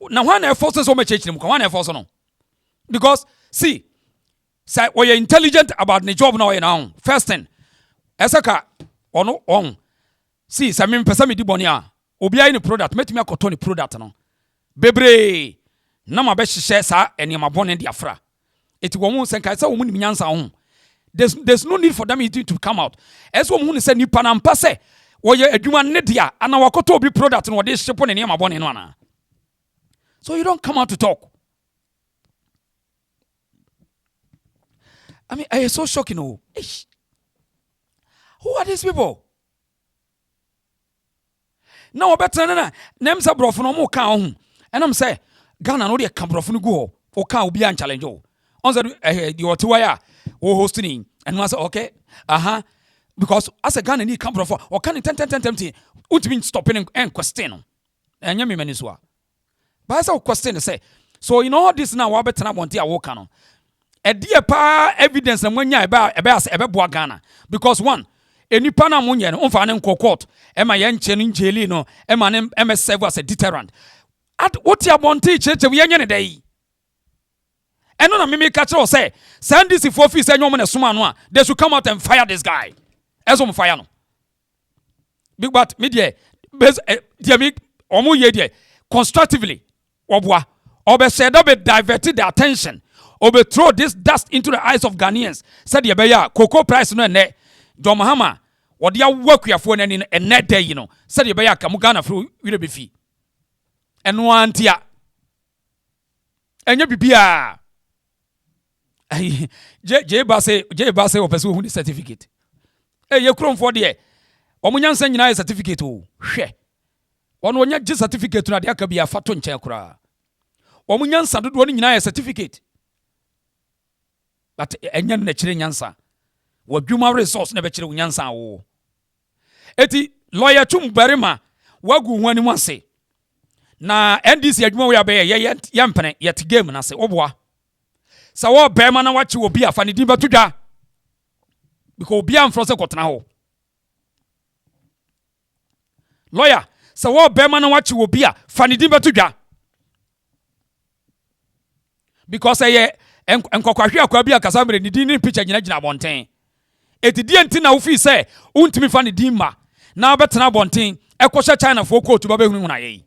Na one na force so much church them one na force no. Because see, say we are intelligent about the job now. First thing, esaka ono on. See, say me pesa me di boni a. Obi a ni product, met me akoto ni product no. Bebre na ma be hye sa eni ma boni di afra. Eti wo mu senka say wo mu ni nyansa ho. There's no need for them to come out. As wo mu ni say nipa na mpa say wo ye adwuma ne dia ana wakoto obi product no de ship ne ma boni no ana. So you don't come out to talk. I mean, it's so shocking. Oh, who are these people? Now, better than names are brought from no count. And I'm saying, Ghana, no, they come from go or can't be challenge. On the you are to wire or hosting. And was okay, because as a Ghana need come from or can it 10 would mean stopping and question. And Yami Meniswa. But as a question to say, so you know this now, what better I want to walk on. A dear pa evidence and when you about Ghana. Because one, any pana munyan on fan and court, Emma Yan Chenin Jelino, Emma MS serve as a deterrent. At what you want to teach we any day. And on a mimic catcher say, send this for fees and woman as someone, they should come out and fire this guy. As on fire. No. Big but media, dear me, omu ye constructively, or be said up diverted the attention. Overthrow this dust into the eyes of Ghanaians. Said the beya cocoa price no ne. John Mahama, what dia work we are for in a net day, you know. Said the beya Kamugana through will be fee. And one tia. And you be J Basse or pursue who certificate. Eh, you chrome for the Omunyan send you certificate. Oh, she. One when you just certificate to Nadia be a fatun chakra. Omunyan Sandu one in certificate. But enyan natural nyansa. wadwuma resource na bɛkyerɛ unyansa wo eti lawyer tum barima wagu ho ani ase na NDC adwuma wo ya bɛyɛ yɛmpene yɛte game na se oboa sa wo bɛma na wachi obi afa ne din batudwa because obi amfro se kotena ho lawyer sa wo bɛma na wachi obi a fa ne din batudwa because enkokwahwe akwa bi akasa mre ne din ne picture gyina bonten eti die nti na wo fi se untimi fa ne din ma na betena bonten ekɔhye China fo coat ba behunu na yei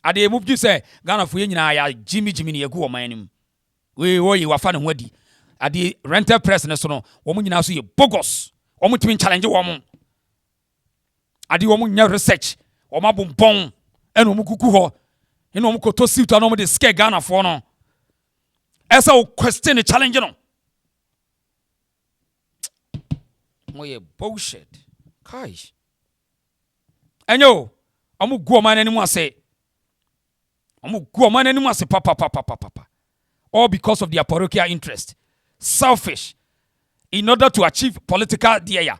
ade move say Ghana fo nyina ya Jimmy ne yagu o manim we wo yi wafa ne ho adi ade rental press ne so no wo mu nyina so ye bogus wo mu timi challenge wo mu ade wo mu nya research wo ma bompon eno mu kuku ho eno mu koto suit no mu de scare Ghana fo no esa wo question the challenge no mo ye bullshit kai enyo amu gu o man animu ase papa all because of their parochial interest, selfish in order to achieve political dear.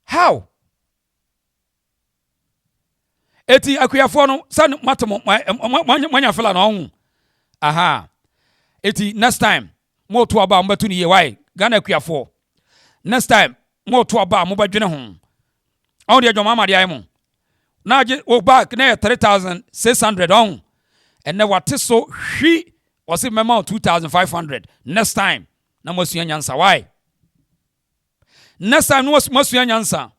How eti akuyafo no san matemo manya fela no aha eti next time mo to aba mo betu ni ye why Ghana akuyafo next time mo to aba mo badwene ho on de adwoma amade ayi mo na je o back na 3600 on and na what so hwi was it memo 2500 next time na mo sua nyansa why next time no mo sua nyansa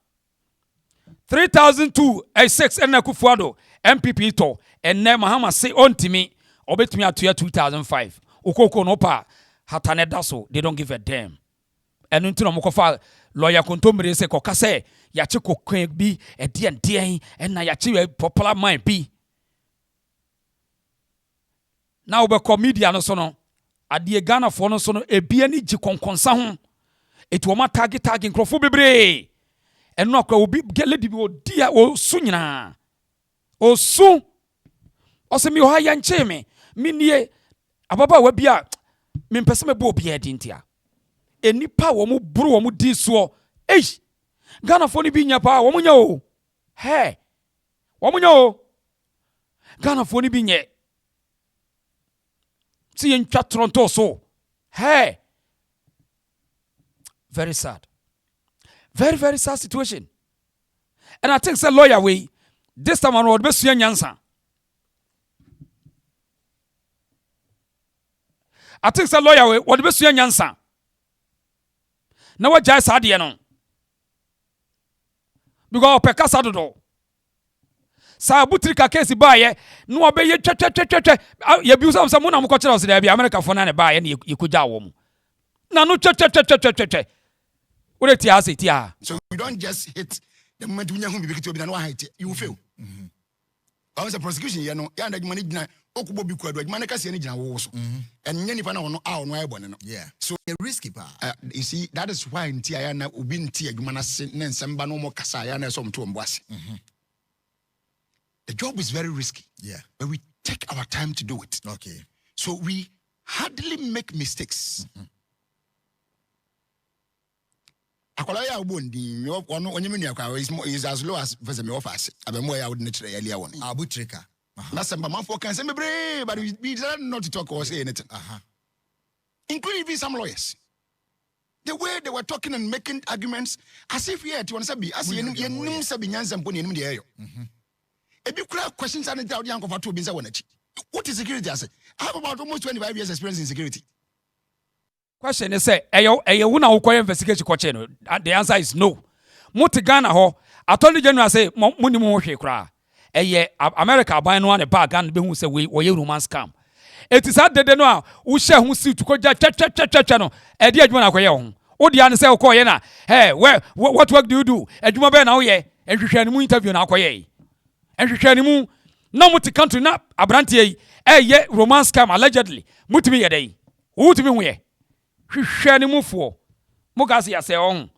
3002 and na kufuado MPP to and na Mahama say ontimi obetumi atoya 2005 okoko no pa hatane daso they don't give a damn and ntino mo kofa lawyer kontomire se kokase yache kokwan bi edien and na yache popular mind bi na obekọ media no so no ade Ghana fo no so no ebia ni gi konkonsa ho etu o ma target nkrofo bebre eno akwa obi lady bi odia o su nyina o su o se mi o ha ya nche me nie ababa wa bia me mpese me bo obi edi ntia enipa wo mu buru wo mu di so Ghana fo ni bi nya pa wo mu nya o wo mu nya o Ghana fo ni bi nye see in chat Toronto so very sad, very sad situation. And I think say lawyer way this time around be sua nyansa. I think say lawyer way what be sua nyansa na wa jai sa de no because opekasa dodo sa butrika case baye no obeye twetwetwetwe ya bi usam sa mo na mo ko kire o se da bi America fo na ne baye na yekugya wo mu na no twetwetwetwe what it has it ya so we don't just hit the moment we nyahun bibikiti obi na no hit you fail I the prosecution ya no ya na adwuma ne gina okubo bi kwadu adwuma ne kase ne gina wo so and nya nipa na wono a wono ayebone no yeah so a risky pa you see that is why nti ya na obi nti adwuma na se ne nsamba no mo kasa ya na so mto mboase the job is very risky. Yeah. But we take our time to do it. Okay. So we hardly make mistakes. Akola ya obondi ono onyemi akwa is as low as verse me offers. Abemo ya would nature earlier one. Abutrika. That's some man for can say me brave, but we decided not to talk or say anything. Including even some lawyers. The way they were talking and making arguments as if to want to be as you nim sabi nyanza mponi nim de eyo. Ebi kura questions and doubt yanko for 2 binza wanachi. What is security? I say I have about almost 25 years experience in security. Question is say eyo una ukoye investigate kwache no. The answer is no. Muti Ghana ho Attorney General say muni mu hwe kura. Eye America aban no an bag and be hu say we romance scam. It is that dede no a wo hye hu suit ko ja twetwetwetwe no e de adwuma na koye ho. Wo de an say ukoye na what work do you do? Adwuma be na wo ye ehwehwe ne mu interview na akoye. Ehwehwe mu na muti country na abrantie ye romance scam allegedly mutimi ye dey wutimi hu ye hwehwe ne mufo mugasi ya say on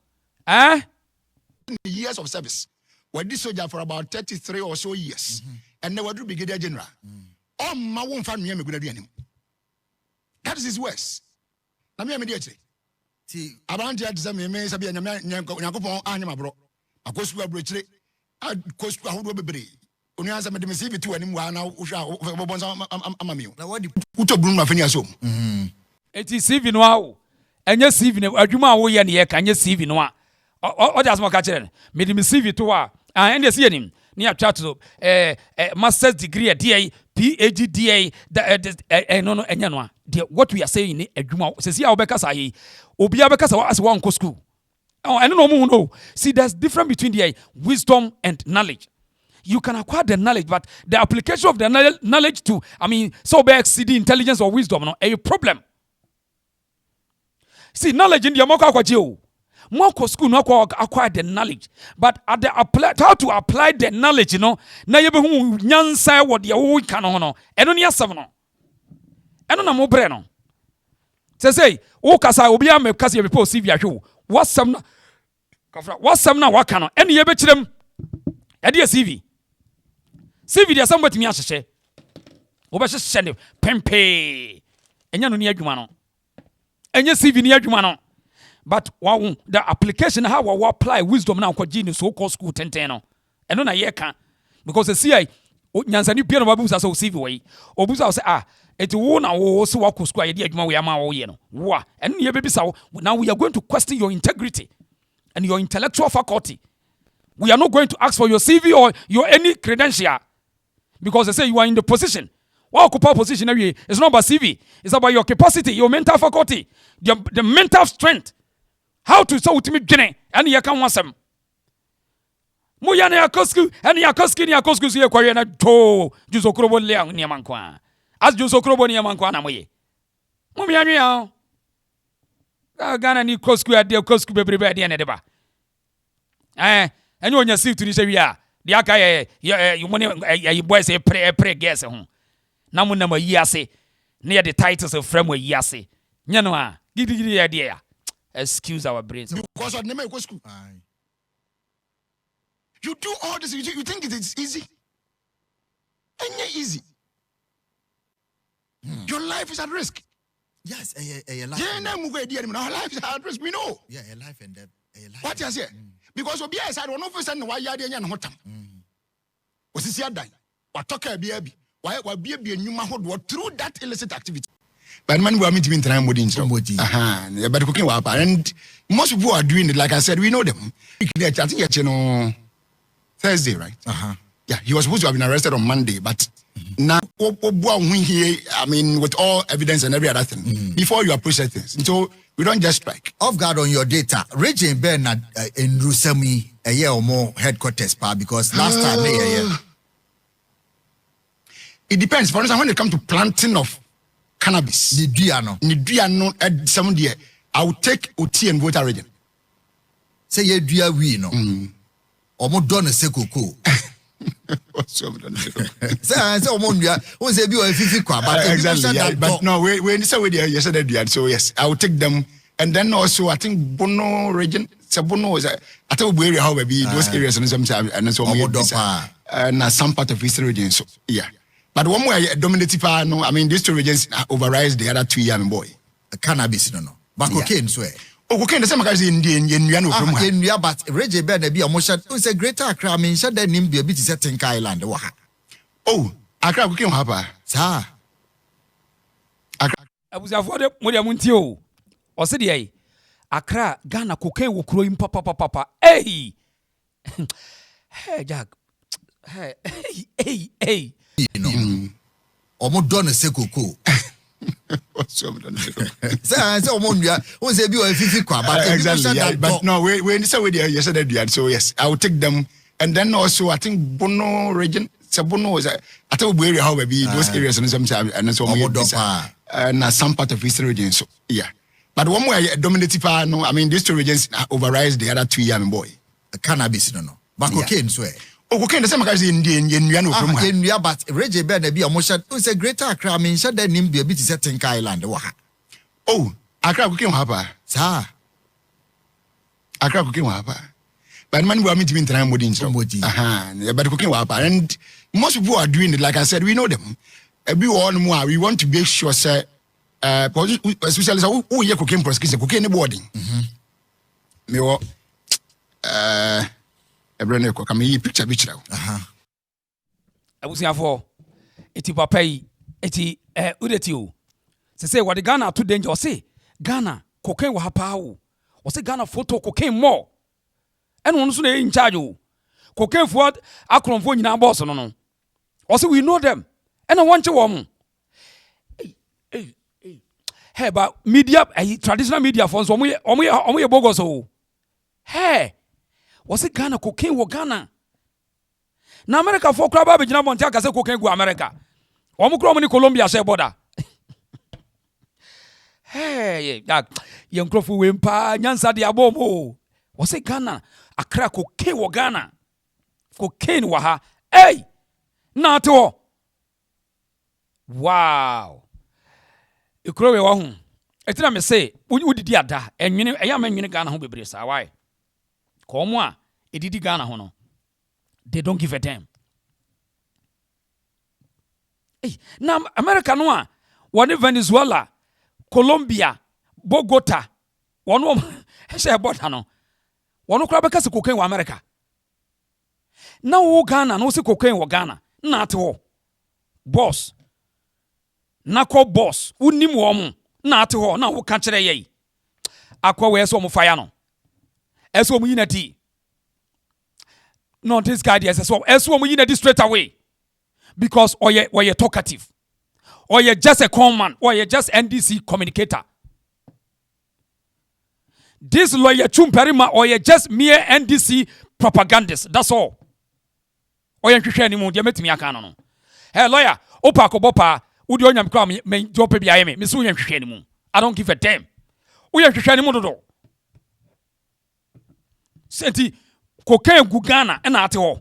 years of service we did soldier for about 33 or so years and they were do brigadier general ma won fa nua meguna duanim that is his worst na me dey Around here, some may say, Yakupon, Anima bro. A coast to a bridge, a coast to a whole baby. Only answer me see it to anyone now, who shall Amamio. Now, what put a broom of any assume? It is even wow. And yes, even a Juma way and ye can you see even one. Or does more catcher? Made him see it to her. And you see him near Chateau, master's degree at DA, PhD DA, no, and what we are saying, a Juma says, yeah, because I, Obia because I was one school. Oh, I don't know. See, there's difference between the wisdom and knowledge. You can acquire the knowledge, but the application of the knowledge to, so be exceeding intelligence or wisdom, no, a problem. See, knowledge in the Moko school no acquire the knowledge, but at the how to apply the knowledge, na yebehu nyansa what the whole canon no, eno ni asem no. Eno na mo bre no. Say, o kasa obi am kasa ye before CV ahwo. Wasam na kafra, wasam na waka no. Eno ye be kirem. E de CV. CV de asem batimi ahyehe. Wo be hyehye ne pempe. Enya no ni adwuma no. Enya CV ni adwuma no. But wow, the application how we apply wisdom now kwa genius so-called school 10 no. Eno na ye kan because the CI nyansani pia no babu sa so CV way. Obusa say eti wo na wo so wa school ye de adwuma we ama wo ye no. Wa eno ye be bisa now we are going to question your integrity and your intellectual faculty. We are not going to ask for your CV or your any credential because they say you are in the position. What occupy position every it's not about CV. It's about your capacity, your mental faculty, the mental strength. How to so to me gene and you can want some. Muyana Kosku and Yakoski Yakosku see a Korean to Jusokrobo Leang Niamankwa. As Jusokrobo Niamankwana way. Mumiania Ghana ni Kosku at the Kosku baby at the end of the bar. And you on your seat to this area. The Aka, you money, boys a pray guess home. Namunama Yase near the titles of framework Yase. Yanua, give the idea. Excuse our brains. Because I never go school. You do all this, you think it is easy? And yet easy. Your life is at risk. Yes, a life. Our life is at risk, we know. Yeah, a life and death. What you say? Because Obi I said one of us and why you are there and hotam. Was this your die? What talk a baby? Why be a new mahod through that illicit activity? But man, we are meeting time with somebody. But cooking wapa, and most people are doing it. Like I said, we know them. I think Thursday, right? Yeah, he was supposed to have been arrested on Monday, but now with all evidence and every other thing, before you approach things, so we don't just strike. Off guard on your data. Regime Bernard in Rusemi a year or more headquarters, because last time it depends. For instance, when it comes to planting of cannabis, Nidiano at some day, I will take OT and voter region. Say ye do we no. Or more done a C0caine. What's up? Say Omondia, who say you are 50 exactly. But no, we say we yesterday. So yes, I will take them, and then also I think Bono region. Bono is I think we how maybe those areas and some and some part of Eastern region. So yeah. But one way dominative no, these two regions overrides the other 2 young boy. Cannabis no. But cocaine swear. Cocaine the same as in India, but Reggie Ben be a motion is a greater Accra shut that name be a bit setting island. Oh, Accra cocaine hapa. Sir. I was avoided Muntio. Or said ye Accra, Ghana cocaine will grow in papa. Hey, hey, Jack. Hey. Or more done a C0caine. What's up? Say Omondia, who say you are 50 exactly. But no, we say we yesterday. So yes, I will take them, and then also I think Bono region. Bono is I think we how maybe those areas and some and some part of Eastern region. So yeah. But one way dominative no, these two regions overrides the other 2 young boy. Cannabis no. But cocaine swear. Cocaine the same as in India, but Reggie Ben be a motion is a greater Accra shut that name be a bit setting island. Oh, Accra cocaine hapa. Sir. Accra cocaine hapa. But man, we are meeting time with somebody. But cocaine hapa, and most people are doing it. Like I said, we know them. Everyone more. We want to make sure, sir, especially who ye cocaine prosecution cocaine boarding me wo ebrene ko kam yi picture bi kira abusiafo eti papa yi eti udeti o se say what the Ghana too danger say Ghana cocaine wa hapa o say Ghana photo cocaine more and one so in charge o cocaine for akronfo nyina boss no say we know them and I want you wo hey but media traditional media for so omo bogus o hey was it Ghana cocaine wo Ghana na America for crab be gina bontia ka say cocaine go America omo kro omo ni Colombia share border hey ya nkrofo we mpa nyansa de abomo was it Ghana Accra cocaine wo Ghana cocaine wa ha hey na to wow ikuro we wa hu etina me say udidi ada enwene eya manwene Ghana ho bebre sa why ko mo a edidi Ghana ho no they don't give a damn hey na America no a woni Venezuela Colombia Bogota wono she border no wono kura beka se cocaine wa America na wo Ghana no se cocaine wo Ghana na ate ho boss NACCOB boss unim wo mo na ate ho na wo ka kire ye akwa we so mo fire no eso mo yinati no this guy there so eso mo yinati straight away because oye talkative oye just a common oye just NDC communicator this lawyer Chumperima oye just mere NDC propagandist that's all oye hwehwe ni mu de metimi aka no hey lawyer opa kobopa udi onyam kwa me jope bia ye me so yen hwehwe ni mu I don't give a damn uye hwehwe ni mu dodo senti cocaine gu Ghana na ate ho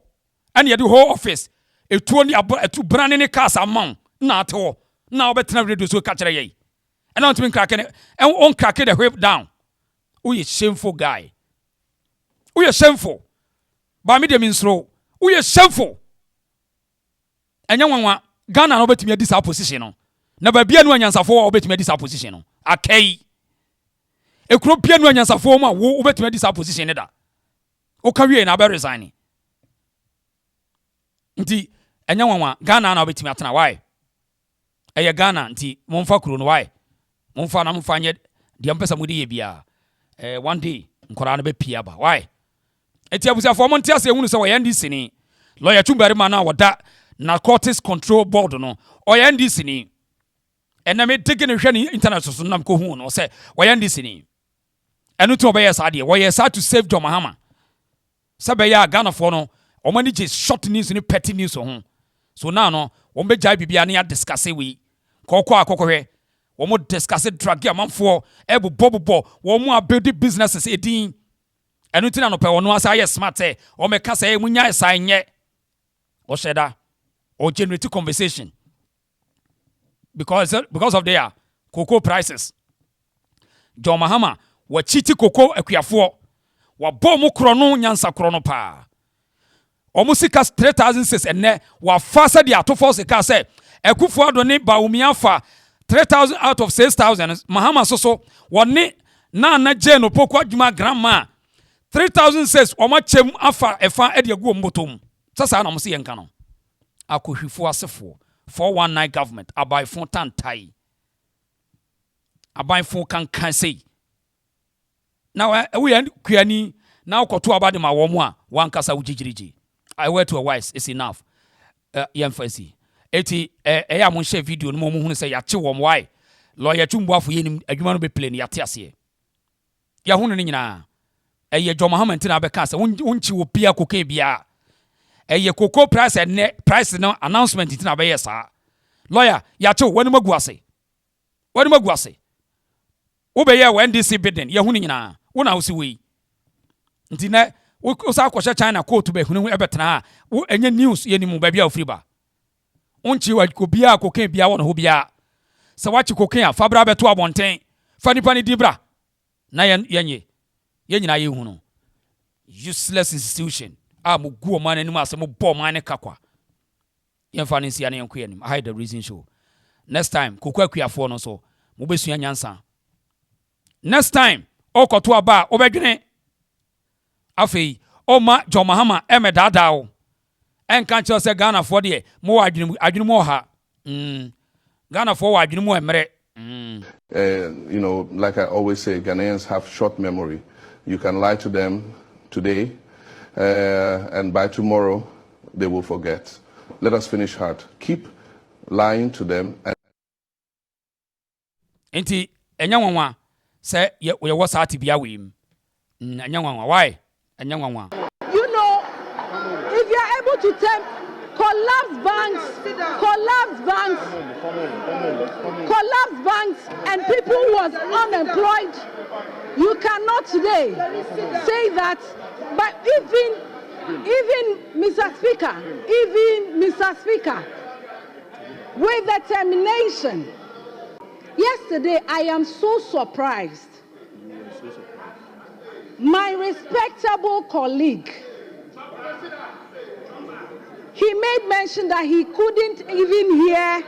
ane ye the whole office etuo ni etu brand ne cars amount na ate ho na obetena radio so ka kire ye and not me crack and on crack the whip down uye shameful guy uye shameful ba me dem insro uye shameful enya wanwa Ghana no betimi adi sa position no na ba bia no anyansafo wo betimi adi sa position no akai ekro bia no anyansafo ma wo betimi adi sa position ne da o ka wie na ba resign nti enya wanwa Ghana na betimi atena why eye Ghana nti momfa kuro no why momfa na momfa nye de ampesa mudi ye bia one day nkora na be pia ba why eti abusafo mo ntia se ehunu se wo yandi sini lawyer Chumperima na woda Narcotics Control Board no oya NDC ni ename digging hwe ni internet so nam ko hu no say oya NDC ni enu to be yes ade we yes to save John Mahama sabe ya Ghana for no o mani je short news ni petty news ho so now no o be jai bibia na ya discuss we kokko akokwe o mo discuss drug amanfo ebobo wo mo build businesses edin enu tina no pe wono asa yes smart o me ka say munya esa nye o sheda or generate conversation because of their cocoa prices. John Mahama wa chiti cocoa akuafo wa bomu krono nyansa krono pa. Omusika 3,006 enne wa fasa di atofo se ka se ekufo adoni ba umiafa 3,000 out of 6,000 Mahama soso woni na jeno pokwa djuma grandma 3,006 oma chem afa efa ede agu mbotom sasa na musi yenka no akohwifo asefo 419 government abaifo tantai abaifo kan sei na we kuani na ukoto abade ma womo a wankasa wugigirigi I were to a wise is enough yemfasi eti ya mo share video no mo hunu say ya che wom why lawyer Chumbuafo yenim adwuma no be play ya te ase ya hunu ne nyina John Mahama ntina be ka say wonchi wo bia koke bia cocoa price and net price no announcement itina be yes lawyer ya che wani maguase wo be ye NDC bidding ya hunu nyina wo na wo si we ntina wo sa kwosha China court be hunu ebetena wo enye news ye ni mu ba bia ofri ba onchi wa ko bia koke bia wo no ho bia sa wachi koke a fabra beto abonten fani pani dibra na yenye nyina ye hunu useless institution mugu man anim asem bo man ne kakwa yemfa ne sia ne yenko yanim I hide the reason show next time kokwa akuafo no so mobesua nyansa next time okoto aba obedwene afei oma John Mahama emedadao enka nche se Ghana for de mo adwene mo ha Ghana for adwene mo emre you know, like I always say, Ghanaians have short memory. You can lie to them today, and by tomorrow, they will forget. Let us finish hard. Keep lying to them. Enti enyanwanwa se ye was ati bia wim. Enyanwanwa why? Enyanwanwa. You know, if you are able to tell collapse banks and people who was unemployed, you cannot today say that. But even Mr. Speaker, with determination, yesterday I am so surprised. My respectable colleague, he made mention that he couldn't even hear.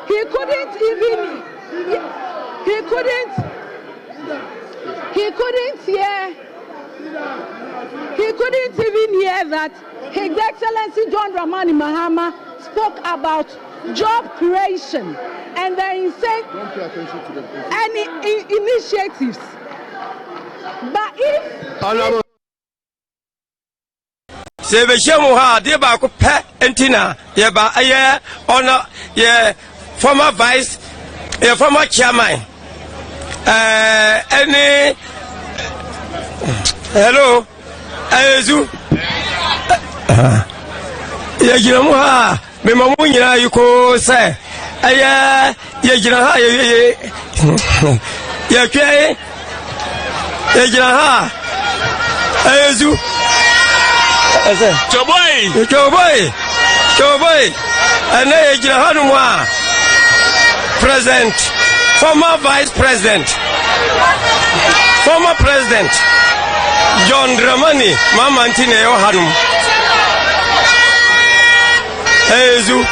He couldn't even hear that His Excellency John Dramani Mahama spoke about job creation, and then he said any initiatives. But if Sebeshemu ha de ba ko pe entina ye ba aye ono ye former vice former chairman any hello ayezu ye jiramu ha me mamu nyina yiko se aye ye jira ha ye kwe ye jira ha ayezu Choboy. And then Hanumwa, President, former Vice President, former President, John Dramani, Mama Antine Hanum. Ezu.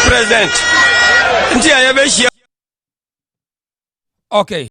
President. Okay.